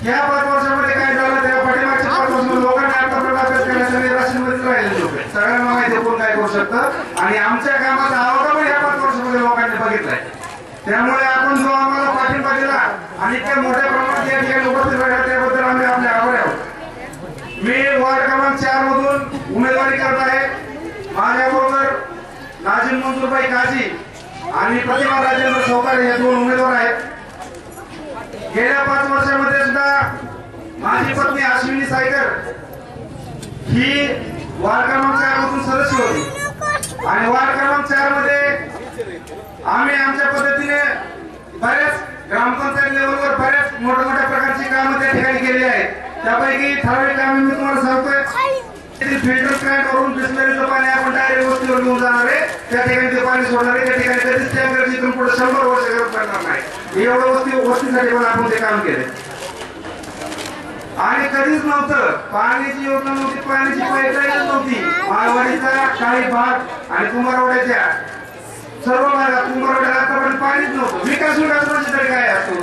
या 5 वर्षामध्ये काय झालं. त्या पाठीमागच्या 5 वर्षामध्ये लोकांनी आतापर्यंत अभ्यास करण्यासाठी राशीनमध्येच राहिलेले लोक आहेत. सगळ्यांना माहिती कोण काय करू शकतं आणि आमच्या कामाचा आवाका पण या 5 वर्षामध्ये लोकांनी बघितलाय. त्यामुळे आपण जो आम्हाला पाठिंबा दिला आणि त्या मोठ्या प्रमाणात या ठिकाणी उपस्थित राहिला त्याबद्दल आम्ही आपले आभारी आहोत. मी वार्ड क्रमांक 4 मधून उमेदवारी करत आहे. माझ्याबरोबर नाझीम मंजूरबाई काजी आणि प्रतिभा राजेंद्र चौकारे हे 2 उमेदवार आहेत. गेल्या 5 वर्षामध्ये सुद्धा माझी पत्नी अश्विनी सायकर ही वार्ड क्रमांक 4 मधून सदस्य होती आणि वार्ड क्रमांक 4 मध्ये आम्ही आमच्या पद्धतीने बऱ्याच ग्रामपंचायत लेवलवर बऱ्याच मोठ्या प्रकारची कामं त्या ठिकाणी केलेली आहेत. त्यापैकी ठराविक कामे मी तुम्हाला सांगतोय. फिल्टर प्लॅन्ट वरून बिस्लरीचं पाणी आपण डायरेक्ट वस्तीवर घेऊन जाणार आहे, त्या ठिकाणी ते पाणी सोडणार आहे. त्या ठिकाणी कधीच टँकरची इथून पुढे 100 वर्ष गरज पडणार नाही. एवढं वस्तीसाठी पण आपण ते काम केले आणि कधीच नव्हतं पाण्याची योजना नव्हती, पाण्याची पाईपलाईनच नव्हती. माळवाडीचा काही भाग आणि कुंभारवाड्याच्या सर्व भागात कुंभारवाड्याला आतापर्यंत पाणीच नव्हतं. विकास म्हणजे तरी काय असतं,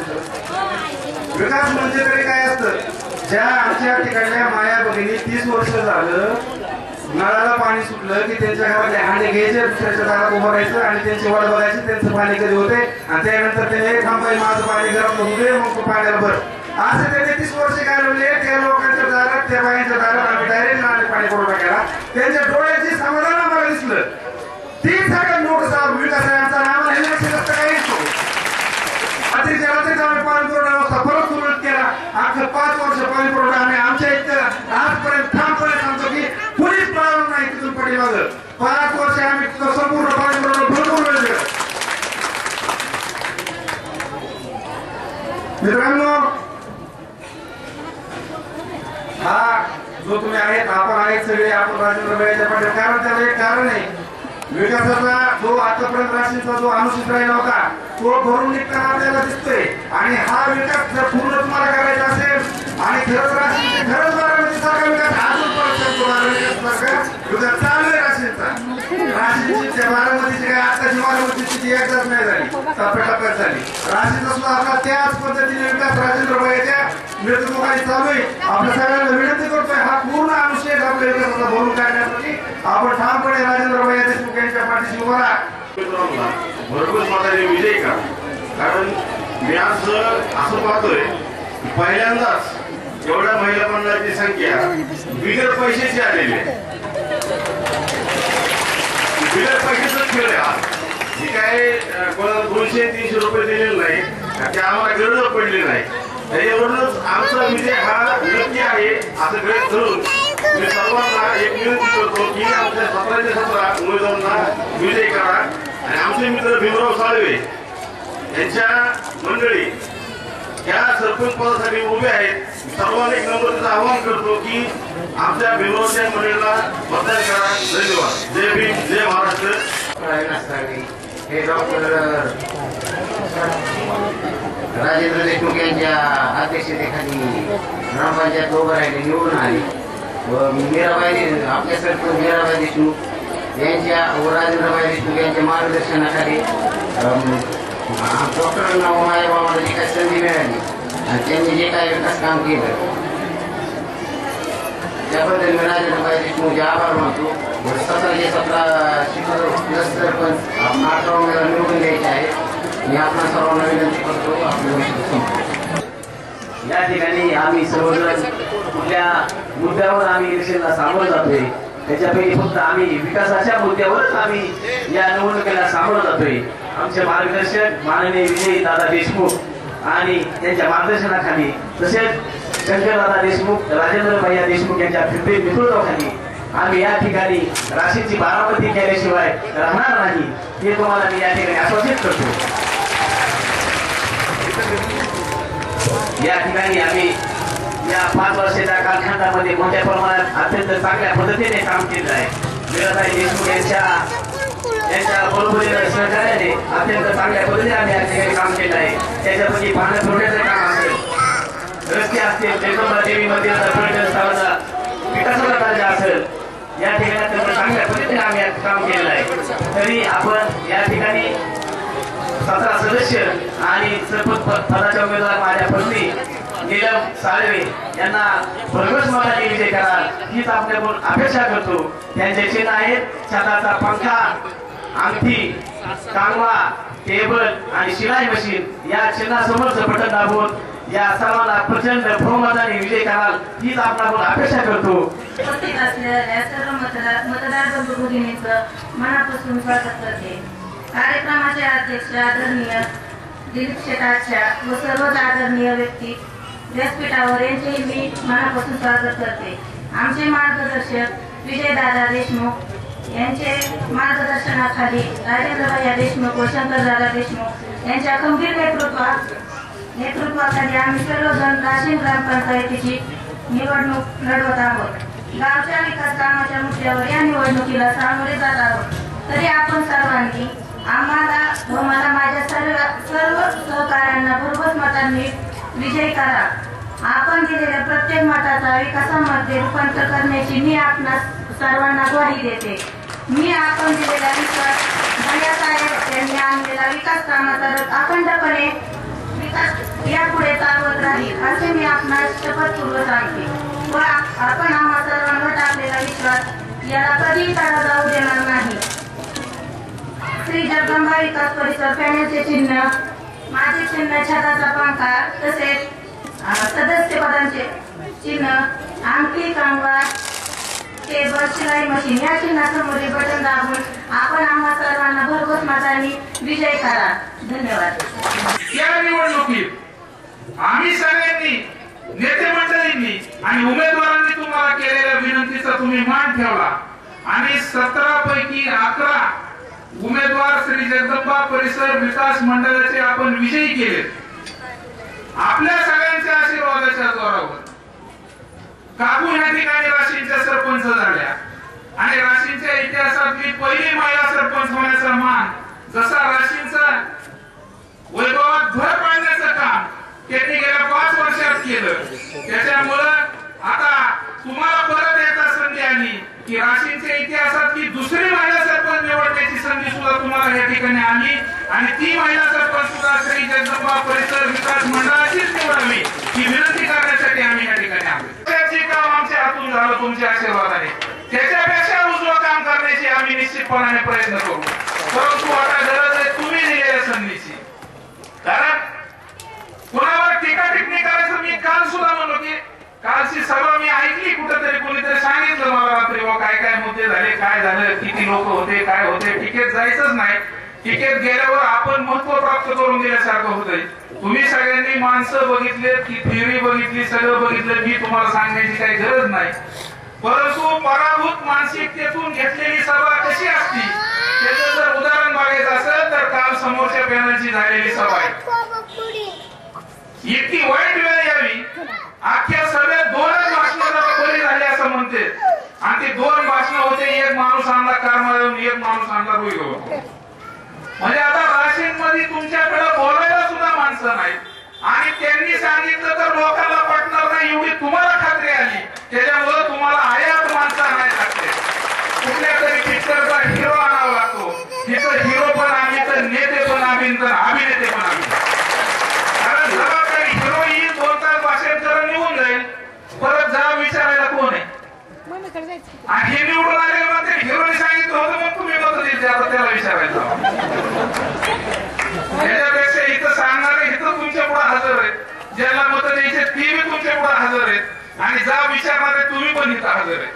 विकास म्हणजे तरी काय असतं. ज्या आमच्या ठिकाणच्या माया भगिनी 30 वर्ष झालं नळाला पाणी सुटलं की त्यांच्या गावातले हांडे घ्यायचे, दुसऱ्याच्या दारात उभं राहायचं आणि त्यांची वाट बघायची त्यांचं पाणी कधी होते आणि त्यानंतर ते थांबाई माझं पाणी गरम होऊ दे मग तो पाण्याला भर. असं त्यांनी 30 वर्ष घालवले. त्या लोकांच्या दारात त्या बाईंच्या दारात आम्ही डायरेक्ट नाले पाणी पुरवठा केला. त्यांच्या डोळ्याची समाधान आम्हाला दिसलं. 3 सगळ्यात मोठं विकास आहे आमचा. आम्हाला हे लक्ष नसतं काही रात्रीच्या रात्रीच आम्ही पाणी पुरवठा व्यवस्था परत सुरू केला. अख्खं 5 वर्ष पाणी पुरवठा आम्ही आमच्या इथं आजपर्यंत ठामपणे सांगतो की कुणीच पळालं नाही तिथून पाठीमागं. 5 वर्ष आम्ही संपूर्ण पाणी पुरवठा भरपूर वेळ दिला. मित्रांनो हा जो तुम्ही आहेत आपण आहेत सगळे आपण राजेंद्र भाईच्या पाठी. कारण त्याला एक कारण आहे. विकासाचा जो आतापर्यंत राशींचा जो अनुसूचित राहिला होता तो भरून निघताना आपल्याला दिसतोय आणि हा विकास जर पूर्ण तुम्हाला करायचा असेल आणि खरंच राशींचे खरंच बारामतीसारखा विकास अजून विकास चालू आहे राशींचा. राशींची बारामतीची काय आताची बारामतीची ती एकदाच नाही झाली, टप्प्याटप्प्यात झाली. राशींचा सुद्धा आपला त्याच पद्धतीने विकास राजेंद्र भाईच्या नेतृत्वाखाली चालू आहे. आपल्या सगळ्यांना विनंती करतोय हा पूर्ण अनुच्छेद आपल्या विकासाचा भरून काढण्यासाठी आपण ठामपणे राजेंद्र भाई देशमुख यांच्या पाठीशी उभा राहा. भरपूर मताने विजय का. कारण मी आज असं पाहतोय पहिल्यांदाच एवढ्या महिला मंडळाची संख्या बिगर पैशाची आलेली आहे. बिगर पैशाच खेळ आहे. काय कोणाला 200-300 रुपये दिलेले नाही ते आम्हाला गरज पडली नाही. त्याच्यावरूनच आमचा विजय हा नक्की आहे असं गरज धरून मी सर्वांना एक विनंती करतो की आमच्या 17च्या 17 उमेदवारांना विजय करा आणि आमचे मित्र भीमराव साळवे यांच्या मंडळी या सरपंच पदासाठी उभे आहेत. सर्वांना एक नंबरचं आवाहन करतो की आमच्या भीमरावच्या मंडळीला मतदान करा. धन्यवाद. जय भीम, जय महाराष्ट्र. हे डॉक्टर राजेंद्र देशमुख यांच्या अध्यक्षतेखाली ग्रामपंचायत उभं राहिले, निवडून आले व मीराबाई आपल्या सरपंच मीराबाई देशमुख यांच्या व राजेंद्रबाई देशमुख यांच्या मार्गदर्शनाखाली डॉक्टरांना व मायाबाबांना जी काही संधी मिळाली आणि त्यांनी जे काही विकास काम केलं त्याबद्दल मी राजेंद्रबाई देशमुखचे आभार मानतो. 17 प्लस सरपंच 18 उमेदवार निवडून द्यायचे आहे. मी आपल्या सर्वांना विनंती करतो या ठिकाणी आम्ही सर्वजण कुठल्या मुद्द्यावर आम्ही इलेक्शनला सामोरं जातोय त्याच्यापैकी फक्त आम्ही विकासाच्या मुद्द्यावरच आम्ही या निवडणुकीला सामोरं जातोय. आमचे मार्गदर्शक माननीय विजय दादा देशमुख आणि त्यांच्या मार्गदर्शनाखाली तसेच शंकरदादा देशमुख राजेंद्र भैया देशमुख यांच्या नेतृत्वाखाली आम्ही या ठिकाणी राशीची बारामती केल्याशिवाय राहणार नाही हे तुम्हाला मी या ठिकाणी आश्वासित करतो. या ठिकाणी आम्ही या 5 वर्षाच्या कालखंडामध्ये मोठ्या प्रमाणात अत्यंत चांगल्या पद्धतीने काम केलं आहे. मीराबाई देशमुख यांच्या बरोबरीने सहकार्याने अत्यंत चांगल्या पद्धतीने आम्ही या ठिकाणी काम केलं आहे. त्याच्यापैकी पाणी पुरवठ्याचं काम असेल, रस्ते असतील, जगदंबा देवी मंदिराचा पर्यटन स्थळाचा विकासाचा दर्जा असेल, या ठिकाणी अत्यंत चांगल्या पद्धतीने आम्ही काम केलेलं आहे. तरी आपण या ठिकाणी 17 सदस्य आणि सरपंच पदाच्या उमेदवार माझ्या पत्नी नीलम साळवे यांना भरघोस मताने विजय कराल हीच आपल्याकडून अपेक्षा करतो. त्यांचे चिन्ह आहेत छताचा पंखा, अंगठी, कांगवा, टेबल आणि शिलाई मशीन. या चिन्हासमोरचं बटन दाबून या सर्वांना प्रचंड बहुमताने विजय कराल हीच आपल्याकडून अपेक्षा करतो. उपस्थित असलेल्या सर्व मतदार बंधू भगिनींचं मनापासून स्वागत करते. कार्यक्रमाचे अध्यक्ष आदरणीय दिलीप शेटाच्या व सर्वच आदरणीय व्यक्ती व्यासपीठावर यांचेही मी मनापासून स्वागत करते. आमचे मार्गदर्शक विजयदादा देशमुख यांचे मार्गदर्शनाखाली राजेंद्रभाई देशमुख व शंकरदादा देशमुख यांच्या खंबीर नेतृत्वाखाली आम्ही सर्वजण राशीन ग्रामपंचायतीची निवडणूक लढवत आहोत. गावच्या विकास कामाच्या मुद्द्यावर या निवडणुकीला सामोरे जात आहोत. तरी आपण सर्वांनी आम्हाला व मला माझ्या सर्व सहकाऱ्यांना भरघोस मतांनी विजय करा. आपण दिलेल्या प्रत्येक मताचा विकासामध्ये रूपांतर करण्याची मी आपणास सर्वांना ग्वाही देते. मी आपण दिलेला विकास भैयासाहेब यांनी आणलेला विकास कामाचा अखंडपणे विकास यापुढे चालवत राहील असे मी आपणास शपथपूर्वक सांगते व आपण आम्हा सर्वांवर टाकलेला विश्वास याला कधीही तडा जाऊ देणार नाही. श्री जगदंबा विकास परिसर पॅनेलचे चिन्ह, माझे चिन्ह छताचा पंखा, तसेच सदस्य पदांचे चिन्ह अंगठी, कांगवा, टेबल, शिलाई मशीन या चिन्हासमोरील बटन दाबून आपण आम्हा सर्वांना भरघोस मतांनी विजय करा. धन्यवाद. या निवडणुकीत आम्ही सगळ्यांनी नेते मंडळींनी आणि उमेदवारांनी तुम्हाला केलेल्या विनंतीचा तुम्ही मान ठेवला आणि 17 पैकी 11 उमेदवार श्री जगदंबा परिसर विकास मंडळाचे आपण विजयी केले. आपल्या सगळ्यांच्या आशीर्वादाच्या जोरावर काकू या ठिकाणी राशींच्या सरपंच झाल्या आणि राशींच्या इतिहासातली पहिली महिला सरपंच होण्याचा मान जसा राशींचा वैभवात भर पाडण्याचं काम त्यांनी गेल्या 5 वर्षात केलं. त्याच्यामुळं आता तुम्हाला परत एकदा संधी आली की राशींच्या इतिहासातली दुसरी महिला सरपंच निवडण्याची संधी सुद्धा तुम्हाला या ठिकाणी आली आणि ती महिला सरपंच सुद्धा श्री जगदंबा परिसर विकास मंडळाचीच निवडावी ही विनंती करण्यासाठी आम्ही या ठिकाणी आलो. त्याचे काम आमच्या हातून झालं तुमच्या आशीर्वादाने. त्याच्यापेक्षा उजवं काम करण्याची आम्ही निश्चितपणाने प्रयत्न करू. परंतु आता गरज आहे तुम्ही दिलेल्या संधीची. कारण कोणावर टीका टिप्पणी करायचं मी काल सुद्धा म्हणलो की कालची सभा मी ऐकली कुठेतरी कोणीतरी सांगितलं मला रात्री काय काय मुद्दे झाले, काय झालं, किती लोक होते, काय होते. टिकेत जायचंच नाही. टिकेत गेल्यावर आपण महत्व प्राप्त करून दिल्यासारखं होतंय. तुम्ही सगळ्यांनी माणसं बघितले, की थिअरी बघितली, सगळं बघितलं. मी तुम्हाला सांगण्याची काही गरज नाही. परंतु पराभूत मानसिकतेतून घेतलेली सभा कशी असती त्याचं जर उदाहरण बघायचं असेल तर काल समोरच्या पॅनलची झालेली सभा आहे. इतकी वाईट वेळ यावी अख्ख्या सगळ्या 2च भाषणाला बरी झाली असं म्हणते आणि ते 2 भाषण होते. एक माणूस आणला कारमाळून, एक माणूस आणला रुईगाव. म्हणजे आता राशींमध्ये तुमच्याकडे बोलायला सुद्धा माणसं नाहीत. आणि त्यांनी सांगितलं तर लोकांना पटणार नाही एवढी तुम्हाला खात्री आली. त्याच्यामुळे तुम्हाला आयात माणसं आणायला लागते. कुठल्या तरी पिक्चरचा हिरो आणावा लागतो. तिथं हिरो पण आम्ही तर नेते पण आम्ही तर अभिनेते पण आम्ही. कारण जबाबदारी हिरो ही 2 तास भाषेत जरा निघून जाईल, परत जा विचारायला कोण आहे. आणि हे निवडून आलेले म्हणते हिरोने सांगितलं होतं मग तुम्ही मत दिली आता त्याला विचारायला. त्याच्यापेक्षा इथं सांगणारे इथं तुमच्या पुढे हजर आहेत. ज्याला मत द्यायचे ते बी तुमच्या पुढे हजर आहेत आणि जा विचारणारे तुम्ही पण इथं हजर आहेत.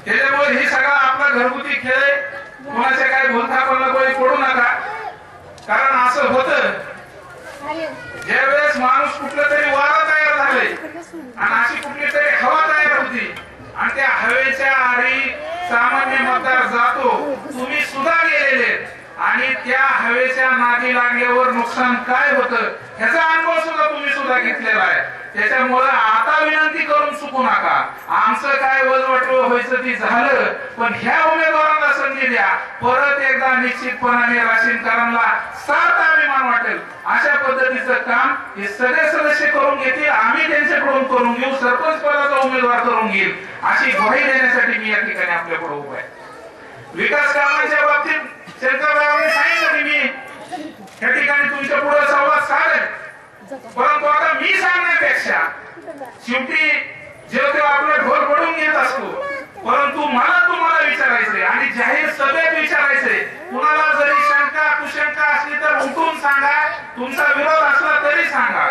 त्याच्यामुळे हे सगळा आपला घरगुती खेळ आहे. कोणाच्या काही भूलथापाला कोणी पडू नका. कारण असं होतं ज्यावेळेस माणूस कुठलं तरी वारा तयार झाले आणि अशी कुठली तरी हवा तयार होती आणि त्या हवेच्या आरी सामान्य मतदार जातो. तुम्ही सुद्धा गेलेले आणि त्या हवेच्या नादी लागल्यावर नुकसान काय होतं ह्याचा अनुभव सुद्धा तुम्ही सुद्धा घेतलेला आहे. त्याच्यामुळे आता विनंती करून चुकू नका. आमचं काय वजवटव व्हायचं ती झालं, पण ह्या उमेदवारांना संधी द्या. परत एकदा निश्चितपणाने राशीनकरांना सार्थ अभिमान वाटेल अशा पद्धतीचं काम हे सगळे सदस्य करून घेतील. आम्ही त्यांच्याकडून करून घेऊ. सरपंच पदाचा उमेदवार करून घेईल अशी ग्वाही देण्यासाठी मी या ठिकाणी आपल्या पुढे उभा आहे. विकास कामांच्या बाबतीत शंकररावांनी सांगितलं की मी या ठिकाणी तुमच्या पुढे संवाद साधेल, परंतु आता मी सांगण्यापेक्षा शेवटी जेव्हा आपला ढोल पडून घेत असतो, परंतु मला तुम्हाला विचारायचंय आणि जाहीर सभेत विचारायचंय. कुणाला जरी शंका कुशंका असली तर उठून सांगा. तुमचा विरोध असला तरी सांगा.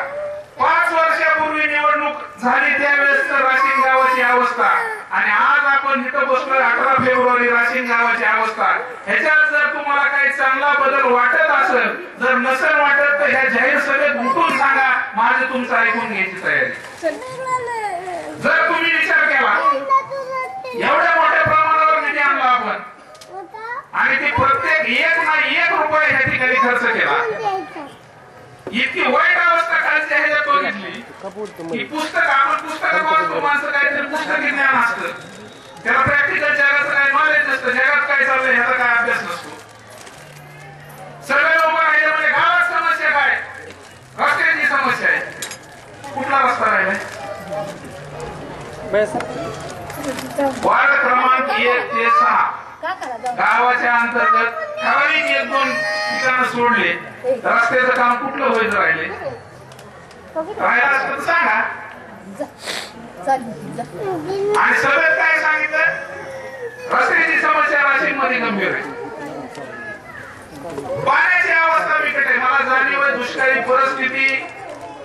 5 वर्षापूर्वी निवडणूक झाली त्यावेळेस तर राशीन गावाची अवस्था आणि आज आपण इथं बसलोय 18 फेब्रुवारी राशीन गावाची अवस्था. ह्याच्यात जर तुम्हाला काही चांगला बदल वाटत असेल, जर नसेल वाटत तर ह्या जाहीर सभेत उठून सांगा. माझे तुमचं ऐकून घ्यायची तयारी. जर तुम्ही विचार केला एवढ्या मोठ्या प्रमाणावर निधी आणला आपण आणि ते प्रत्येक 1 ना 1 रुपया ह्या ठिकाणी खर्च केला. इतकी वाईट अवस्था खालच्या ह्याच्यात बघितली की पुस्तक आपण पुस्तकात वाचतो. माणसं काहीतरी पुस्तकी ज्ञान असतं, त्याला प्रॅक्टिकल जगाचं काही नॉलेज नसतं. जगात काय चाललंय ह्याचा काय अभ्यास नसतो. सगळे लोक राहिले म्हणजे गावात समस्या काय, रस्त्याची समस्या आहे. कुठला रस्ता राहिलाय? वार्ड क्रमांक 1 ते 6 गावाच्या अंतर्गत ठराविक 1-2 ठिकाणं सोडले रस्त्याचं काम कुठलं व्हायचं राहिले? राहिला असतं तर सांगा. आणि सगळ्यात काय सांगितलं? रस्त्याची समस्या राशीन मध्ये गंभीर आहे. पाण्याची अवस्था बिकट आहे. मला जाणीव आहे दुष्काळी परिस्थिती.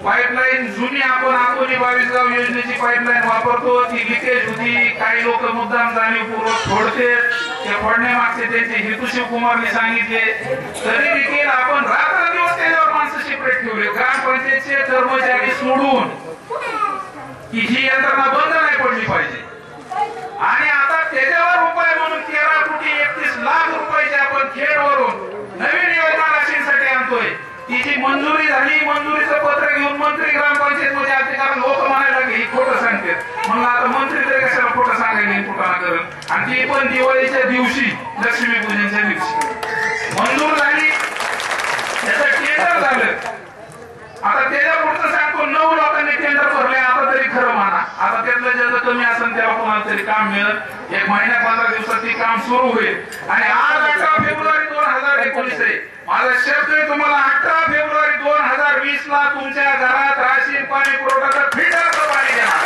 पाईपलाईन जुनी आपण अकोली 22 गाव योजनेची पाईपलाईन वापरतो, ती लिकेज होती. काही लोक मुद्दाम जाणीवपूर्वक फोडते. ते फोडण्यामागचे त्यांचे हेतू शिवकुमारने सांगितले. तरी देखील आपण रात्रंदिवस त्याच्यावर माणसं शिपरेट ठेवले. ग्रामपंचायतचे कर्मचारी सोडून की ही यंत्रणा बंद नाही पडली पाहिजे. आणि आता त्याच्यावर उपाय म्हणून 13 कोटी 31 लाख रुपयाचे आपण खेडवरून नवीन योजना राशींसाठी आणतोय. तिची मंजुरी झाली. मंजुरीचं पत्र घेऊन मंत्री ग्रामपंचायत मध्ये आले. कारण लोक म्हणायला लागले ही खोटं सांगते. म्हणलं आता मंत्री तरी कशाला खोटं सांगायला कुठं करत. आणि ती पण दिवाळीच्या दिवशी, लक्ष्मीपूजनच्या दिवशी मंजूर झाली. त्याचं टेंडर झालं. आता त्याच्या पुढचं सांगतो 9 लोकांनी टेंडर भरले. आता तरी खरं म्हणा. आता त्यातलं ज्याचं कमी असेल त्याला कोणाला तरी काम मिळत. 1 महिन्या 15 दिवसात ती काम सुरू होईल. आणि आज 18 फेब्रुवारी 2019 आहे. माझा शब्द आहे तुम्हाला 18 फेब्रुवारी 2020 ला तुमच्या घरात राशीन पाणी पुरवठा फिल्टरचं पाणी देणार.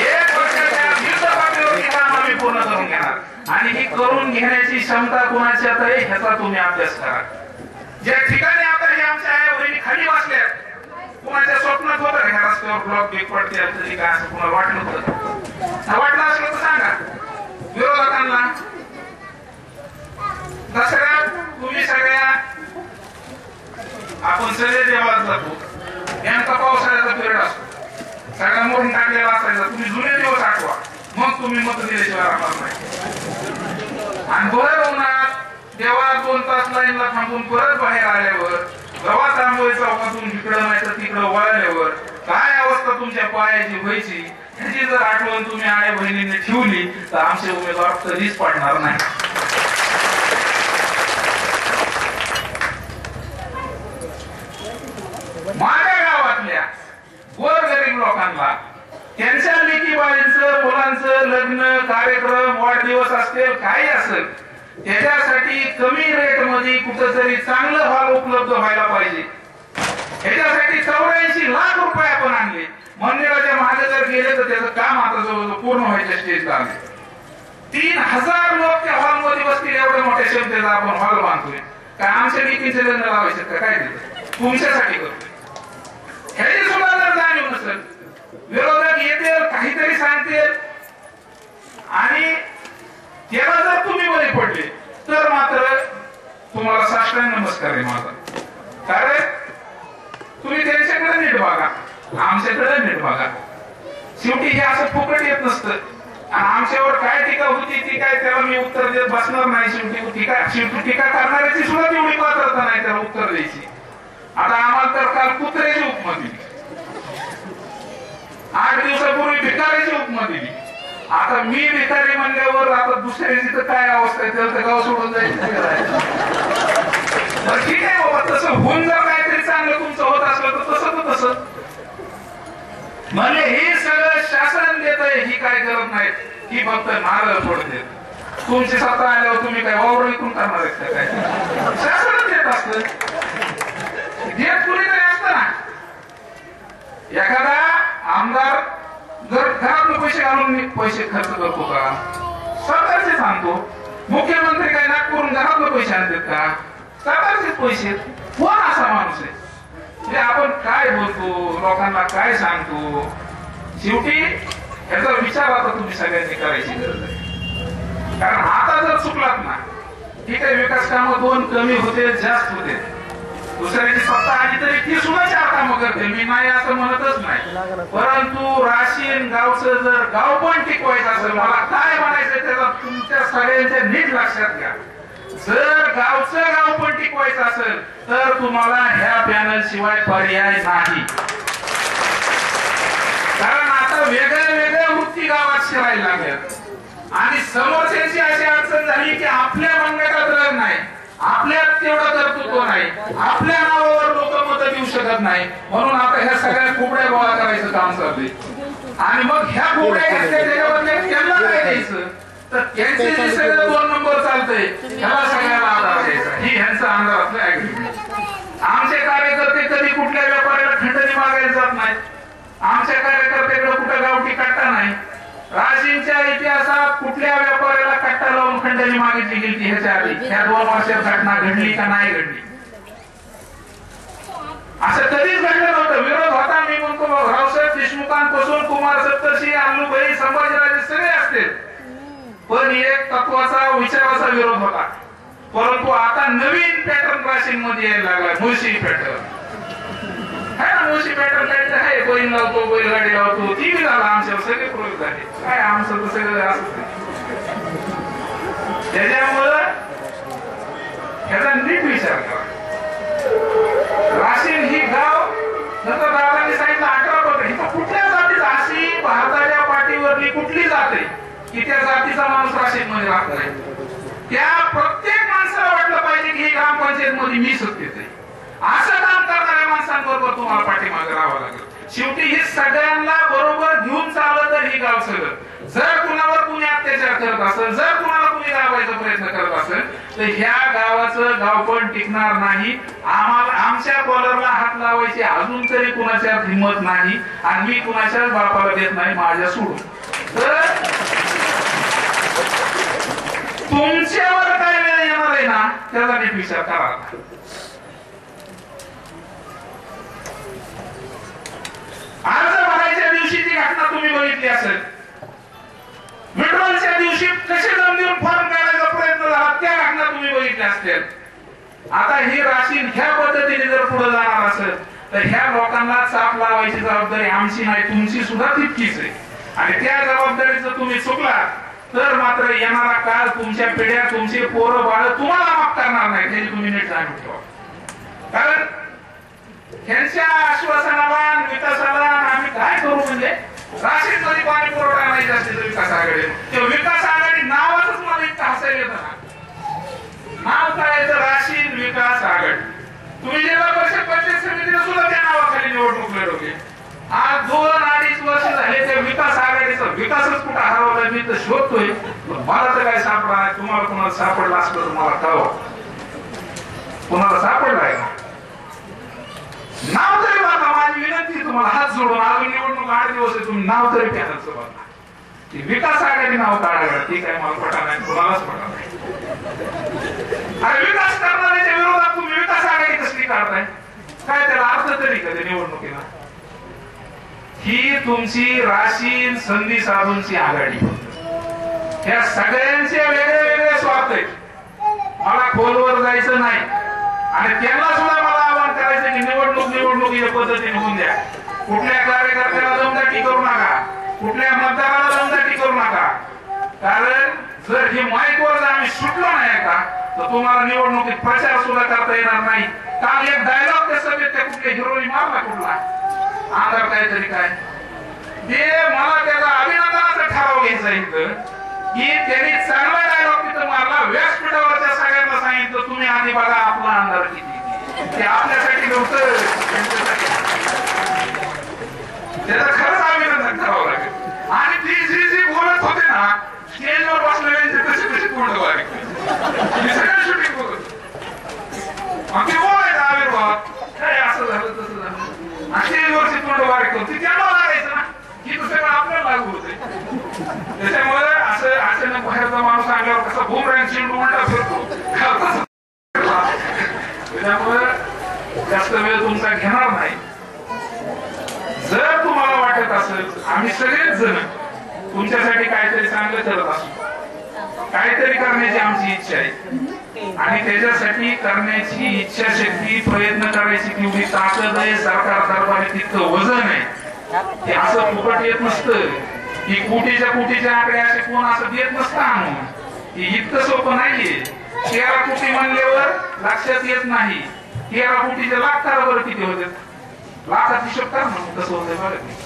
1 वर्षाच्या युद्धपातळीवरती काम आम्ही पूर्ण करून घेणार. आणि ही करून घेण्याची क्षमता कुणाच्यात आहे ह्याचा तुम्ही अभ्यास करा. ज्या ठिकाणी आता हे आमच्या आई बहिणी खाली बसल्यात, कुणाच्या स्वप्नात होतं ह्या रस्त्यावर ब्लॉक बिग पडते तरी काय असं कुणाला वाटलं होतं? वाटलं असलं तर सांगा विरोधकांना. दसऱ्यात तुम्ही सगळ्या आपण सगळे देवाला जातो. नेमका पावसाळ्याचा पिरियड असतो. सगळ्या मोठून टाकलेला असायचा. तुम्ही जुने दिवस आठवा, मग तुम्ही मत दिल्याशिवाय राहणार नाही. आणि बरं उन्हाळ्यात देवाला 2 तास लाईनला थांबून परत बाहेर आल्यावर गवा तांबोळी चौकातून इकडं नाही तर तिकडं वळल्यावर काय अवस्था तुमच्या पायाची व्हायची ह्याची जर आठवण तुम्ही आई बहिणींनी ठेवली तर आमचे उमेदवार कधीच पडणार नाही. माझ्या गावात गोरगरीब लोकांना त्यांच्या लेकी बाळींचं मुलांचं लग्न कार्यक्रम वाढदिवस असतील काही असेल त्याच्यासाठी कमी रेट मध्ये कुठंतरी चांगलं हॉल उपलब्ध व्हायला पाहिजे. याच्यासाठी 84 लाख रुपये आपण आणले. मंदिराच्या मागे जर गेले तर त्याचं काम आता जवळजवळ पूर्ण व्हायच्या स्टेजला आले. 3000 लोक त्या हॉल मध्ये बसतील एवढ्या मोठ्या क्षमतेचा आपण हॉल बांधतोय. काय आमच्या लेकींचे लग्न लावायचे का काय देतो तुमच्यासाठी करतोय. ह्याची सुद्धा जर जाणीव नसेल विरोधक येतील काहीतरी सांगतील आणि त्याला जर तुम्ही बळी पडले तर मात्र तुम्हाला साष्टांग नमस्कार आहे माझा. कारण तुम्ही त्यांच्याकडे नीट बघा आमच्याकडे नीट बघा. शेवटी हे असं फुकट येत नसतं आणि आमच्यावर काय टीका होती ती काय त्याला मी उत्तर देत बसणार नाही. शेवटी टीका करणाऱ्याची सुद्धा तेवढी पात्रता नाही त्याला उत्तर द्यायची. आता आम्हाला तर काल कुत्र्याची उपमा दिली 8 दिवसापूर्वी भिकारीची उपमा दिली. आता मी भिकारी म्हणल्यावर आता दुसऱ्याची तर काय अवस्था आहे त्याला तर गाव सोडून जायचं. ठीक आहे बाबा तसं होऊन जर काहीतरी चांगलं तुमचं होत असलं तर तसं तर तसं म्हणजे हे सगळं शासन देत आहे. ही काय करत नाहीत ही फक्त नारळ फोडते. तुमची सत्ता आल्यावर तुम्ही काय वावर विकून करणार आहेत काय शासन देत असतं. देत कुणीतरी असतं ना. एखादा आमदार जर घरातून पैसे घालून पैसे खर्च करतो का सरकारचे सांगतो. मुख्यमंत्री काय नागपूरून घरातून पैसे आणतात का सरकारचेच पैसे. कोण असा माणूस आहे म्हणजे आपण काय बोलतो लोकांना काय सांगतो. शेवटी याचा विचार आता तुम्ही सगळ्यांनी करायची गरज आहे. कारण आता जर चुकलात ना ठीक आहे विकास कामं 2 कमी होते जास्त होते दुसऱ्याची सत्ता आली तरी ती सुद्धा 4 कामं करते मी नाही असं म्हणतच नाही. परंतु राशीन गावचं जर गाव पण टिकवायचं असेल मला काय म्हणायचं त्याला तुमच्या सगळ्यांच्या नीट लक्षात घ्या. जर गावचं गाव पण टिकवायचं असेल तर तुम्हाला ह्या पॅनल शिवाय पर्याय नाही. कारण आता वेगळ्या वृत्ती गावात शिरायला लागल्यात आणि समोरच्याची अशी अडचण झाली की आपल्या मनगटात रग नाही आपल्यात तेवढं कर्तृत्व नाही आपल्या नावावर लोक मतं देऊ शकत नाही. म्हणून आता ह्या सगळ्या कुबड्या गोळा करायचं काम चाललंय आणि मग ह्या कुबड्या घेतल्या त्याच्याबद्दल त्यांना काय द्यायचं तर त्यांचे जे सगळं 2 नंबर चालतंय ह्याला सगळ्याला आधार द्यायचा. ही ह्यांचा अंदाजातलं ऍग्रीमेंट. आमचे कार्यकर्ते कधी कुठल्या व्यापाऱ्याला खंडणी मागायला जात नाहीत. आमच्या कार्यकर्त्याकडे कुठं गावठी कट्टा नाही. राशींच्या इतिहासात कुठल्या व्यापाऱ्याला कट्टा लावून खंडणी मागितली गेली ह्याच्या आधी ह्या 2 वर्षात घटना घडली का नाही घडली असं कधीच घडलं नव्हतं. विरोध होता मी म्हणतो रावसाहेब देशमुखांपासून कुमार सप्तर्षी अल्लूभाई संभाजीराजे सगळे असते पण एक तत्वाचा विचाराचा विरोध होता. परंतु आता नवीन पॅटर्न राशींमध्ये यायला लागला मुळशी पॅटर्न है ना. मुळशी पॅटर्न काहीतरी आहे बैल लावतो बैलगाडी लावतो ती बी झाला आमच्यावर सगळे प्रयोग झाले काय आमचं तर सगळं असं. त्याच्यामुळं ह्याचा नीट विचार करा. राशीन ही गाव नंतर दादांनी सांगितलं 18 पत्र ही कुठल्या जातीचा अशी भारताच्या पाठीवरली कुठली जाते की त्या जातीचा माणूस राशीन मध्ये राहत नाही. त्या प्रत्येक माणसाला वाटलं पाहिजे की ही ग्रामपंचायत मध्ये मी सत्तेत आहे. असं काम करणाऱ्या माणसांबरोबर तुम्हाला पाठीमागे राहावं लागेल. शेवटी हे सगळ्यांना बरोबर घेऊन चाललं तर ही गाव सगळं. जर कुणावर कुणी अत्याचार करत असेल जर कुणाला कुणी राबवायचा प्रयत्न करत असेल तर ह्या गावाचं गाव पण टिकणार नाही. आम्हाला आमच्या कॉलरला हात लावायची अजून तरी कुणाच्या हिंमत नाही आणि मी कुणाच्याच बापाला देत नाही माझ्या सोडून. तर तुमच्यावर काय वेळ येणार आहे ना त्याचा नीट विचार करा. अर्ज भरायच्या दिवशीची घटना तुम्ही बघितली असेल. विड्रॉलच्या दिवशी कसे दम देऊन फॉर्म काढायचा प्रयत्न झाला त्या घटना तुम्ही बघितल्या असतील. आता ही राशीन ह्या पद्धतीने जर पुढे जाणार असेल तर ह्या लोकांना चाप लावायची जबाबदारी आमची नाही तुमची सुद्धा तितकीच आहे. आणि त्या जबाबदारीचं तुम्ही चुकला तर मात्र येणारा काळ तुमच्या पिढ्या तुमचे पोरं बाळ तुम्हाला माफ करणार नाही त्याची तुम्ही नीट जाणून ठेवा. कारण ह्यांच्या आश्वासनाला विकासाला आम्ही काय करू म्हणजे राशीन मध्ये पाणी पुरवठा नाही जास्त विकास आघाडी विकास आघाडी नावाच मला इतकं हसायला येतं ना. नाव काय येतं राशीन विकास आघाडी. तुम्ही जिल्हा परिषद पंचायत समितीला सुद्धा त्या नावाखाली निवडणूक लढवली आज 2-2.5 वर्ष झाले त्या विकास आघाडीचा विकासच कुठं हरवलाय मी तर शोधतोय. मला तर काय सापडला नाही. तुम्हाला कुणाला सापडला असलं तर मला कळवा. कुणाला सापडलाय का? नाव तरी बघा. माझी विनंती तुम्हाला हात जोडून अजून निवडणूक 8 दिवस आहे. तुम्ही नाव तरी पॅनलचं बघा. विकास आघाडी नाव काढायला ठीक आहे. मला पटा नाही कुणालाच पटा नाही. अरे विकास करणाऱ्याच्या विरोधात तुम्ही विकास आघाडी कसली काढताय? काय त्याला अर्थ तरी कधी निवडणुकीला? ही तुमची राशीन संधी साधूंची आघाडी. या सगळ्यांचे वेगळे वेगळे स्वार्थ आहेत. मला खोलवर जायचं नाही आणि त्यांना सुद्धा मला आवाहन करायचं की निवडणुकीच्या पद्धतीने होऊन द्या. कुठल्या कार्यकर्त्याला दमदाटी करू नका. कुठल्या मतदाराला दमदाटी करू नका. कारण जर हे माईकवर जर आम्ही सुटलो नाही का तर तुम्हाला निवडणुकीत प्रचार सुद्धा करता येणार नाही. काल एक डायलॉग त्या सभेत त्या कुठल्या हिरोनी मारला कुठला आधार काहीतरी काय ते मला त्याचा अभिनंदनाचा ठराव घ्यायचा इथं की त्यांनी चांगला डायलॉग तिथं मारला. व्यासपीठावरच्या सगळ्यांना सांगितलं तुम्ही आधी बघा आपला आमदार किती. ते आपल्यासाठी नव्हतं त्याचं खरंच अभिनंदन करावं लागेल. आणि ती जी बोलत होते ना स्टेजवर बसलेले कशी तोंड बारीक सगळ्या शूटिंग बघत आम्ही बोलायचं आविर्भाव काय असं झालं तसं झालं स्टेजवरची तोंड बारीक होती त्यांना लागायचं ना की सगळं आपल्याला लागू होते. त्याच्यामुळे असं अचानक बाहेरचा माणूस आल्यावर कसा बुमरॅंग चेंडू उलटा फिरतो. त्याच्यामुळे जास्त वेळ तुमचा घेणार नाही. जर तुम्हाला वाटत असेल आम्ही सगळेच जण तुमच्यासाठी काहीतरी चांगलं करत असतो. काहीतरी करण्याची आमची इच्छा आहे आणि त्याच्यासाठी करण्याची इच्छाशक्ती प्रयत्न करायची तेवढी ताकद आहे. सरकार दरबारी तितकं वजन आहे. ते असं फुकट येत नसतं की कोटीच्या आकडे असे कोण असं देत नसतं आणून. इतकं सोपं नाहीये. 13 कोटी म्हणल्यावर लक्षात येत नाही 13 कोटीचे लाख बरं किती होते. लाखात हिशोब कर म्हणून कसं होतं बघा.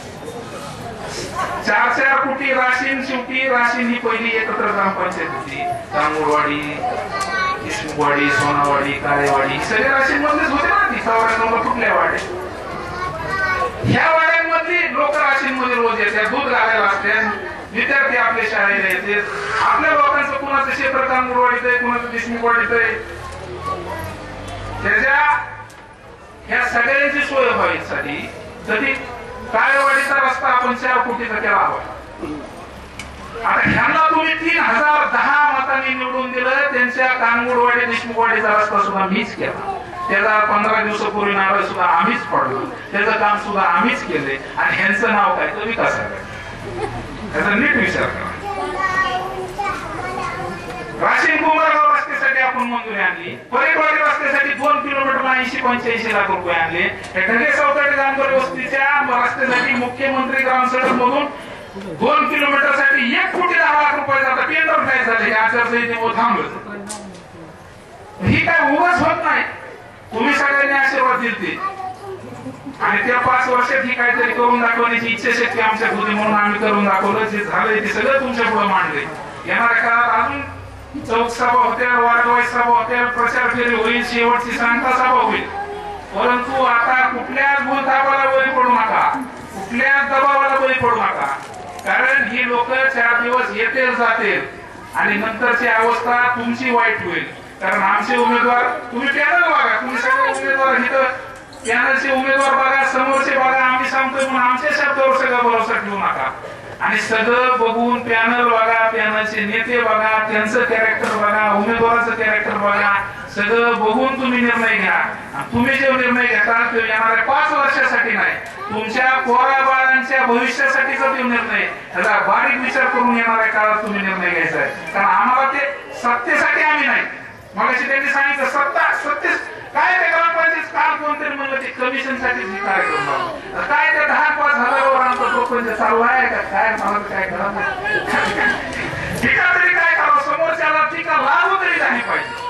4-4 कोटी राशीन. शेवटी राशीन ही पहिली एकत्र ग्रामपंचायत होती. तांगुळवाडी, किशमुखवाडी, सोनावाडी, काळेवाडी सगळे राशीन मधलेच होते ना. ती 94 कुठल्या वाड्या ह्या वाड्यांमधली लोक राशीन मध्ये रोज येतात. दूध घालायला असतात. विद्यार्थी आपल्या शाळेला येते. आपल्या लोकांचं कुणाचं क्षेत्र तांगुळवाडीत आहे कुणाचं किशमुखवाडीत आहे. त्याच्या ह्या सगळ्यांची सोय व्हायसाठी कधी काळेवाडीचा रस्ता आपण 4 कोटीचा केला हवा. आता ह्यांना तुम्ही 3010 मतांनी निवडून दिलं. त्यांच्या कानगुडवाडी देशमुखवाडीचा रस्ता सुद्धा मीच केला. त्याचा 15 दिवसापूर्वी नारळ सुद्धा आम्हीच पडलो. त्याचं काम सुद्धा आम्हीच केले. आणि ह्यांचं नाव काय तर विकास आघाडी. त्याचा नीट विचार करा. राशीन कुंभारगाव रस्त्यासाठी आपण मंजुरी आणली. परेवाडी रस्त्यासाठी 2 किलोमीटरला 80-85 लाख रुपये आणले. ढगे चौकाटी जामकरी वस्तीच्या रस्त्यासाठी मुख्यमंत्री ग्रामसडक मधून 2 किलोमीटर साठी 1 कोटी 10 लाख रुपये जातात. टेंडर काय झाले आचारसंहितेमुळे थांबलं. ही काय उगाच होत नाही. तुम्ही सगळ्यांनी आशीर्वाद दिले आणि त्या 5 वर्षात ही काहीतरी करून दाखवण्याची इच्छाशक्ती आमच्यात होती म्हणून आम्ही करून दाखवलं. जे झालंय ते सगळं तुमच्या पुढे मांडले. येणाऱ्या काळात अजून चौक सभा होत्या, वार्डवाईज सभा होत्या, प्रचार फेरी होईल, शेवटची सांगता सभा होईल. परंतु आता कुठल्याच भूलथापाला बळी पडू नका. कुठल्याच दबावाला बळी पडू नका. कारण ही लोक 4 दिवस येतील जातील आणि नंतरची अवस्था तुमची वाईट होईल. कारण आमचे उमेदवार तुम्ही पॅनल बघा. तुम्ही सगळे उमेदवार इथं पॅनलचे उमेदवार बघा. समोरचे बघा. आम्ही सांगतोय म्हणून आमच्या शब्दावर सगळा भरोसा ठेवू नका. आणि सगळं बघून पॅनल बघा. पॅनलचे नेते बघा. त्यांचं कॅरेक्टर बघा. उमेदवाराचं कॅरेक्टर बघा. सगळं बघून तुम्ही निर्णय घ्या. तुम्ही जो निर्णय घेता तो येणाऱ्या 5 वर्षासाठी नाही. तुमच्या पोराबाळांच्या भविष्यासाठीचा तो निर्णय. त्याचा बारीक विचार करून येणाऱ्या काळात तुम्ही निर्णय घ्यायचा आहे. कारण आम्हाला ते सत्तेसाठी आम्ही नाही. मगाशी त्यांनी सांगितलं सत्य काय ते ग्रामपंचायत काल कोणतरी म्हणलं ते कमिशन साठी कार्यक्रम काय त्या 10-5 हजारावर आमचा प्रपंच चालू आहे का काय. मला काय करा टीका तरी काय करावं. समोरच्याला टीका लागू तरी झाली पाहिजे.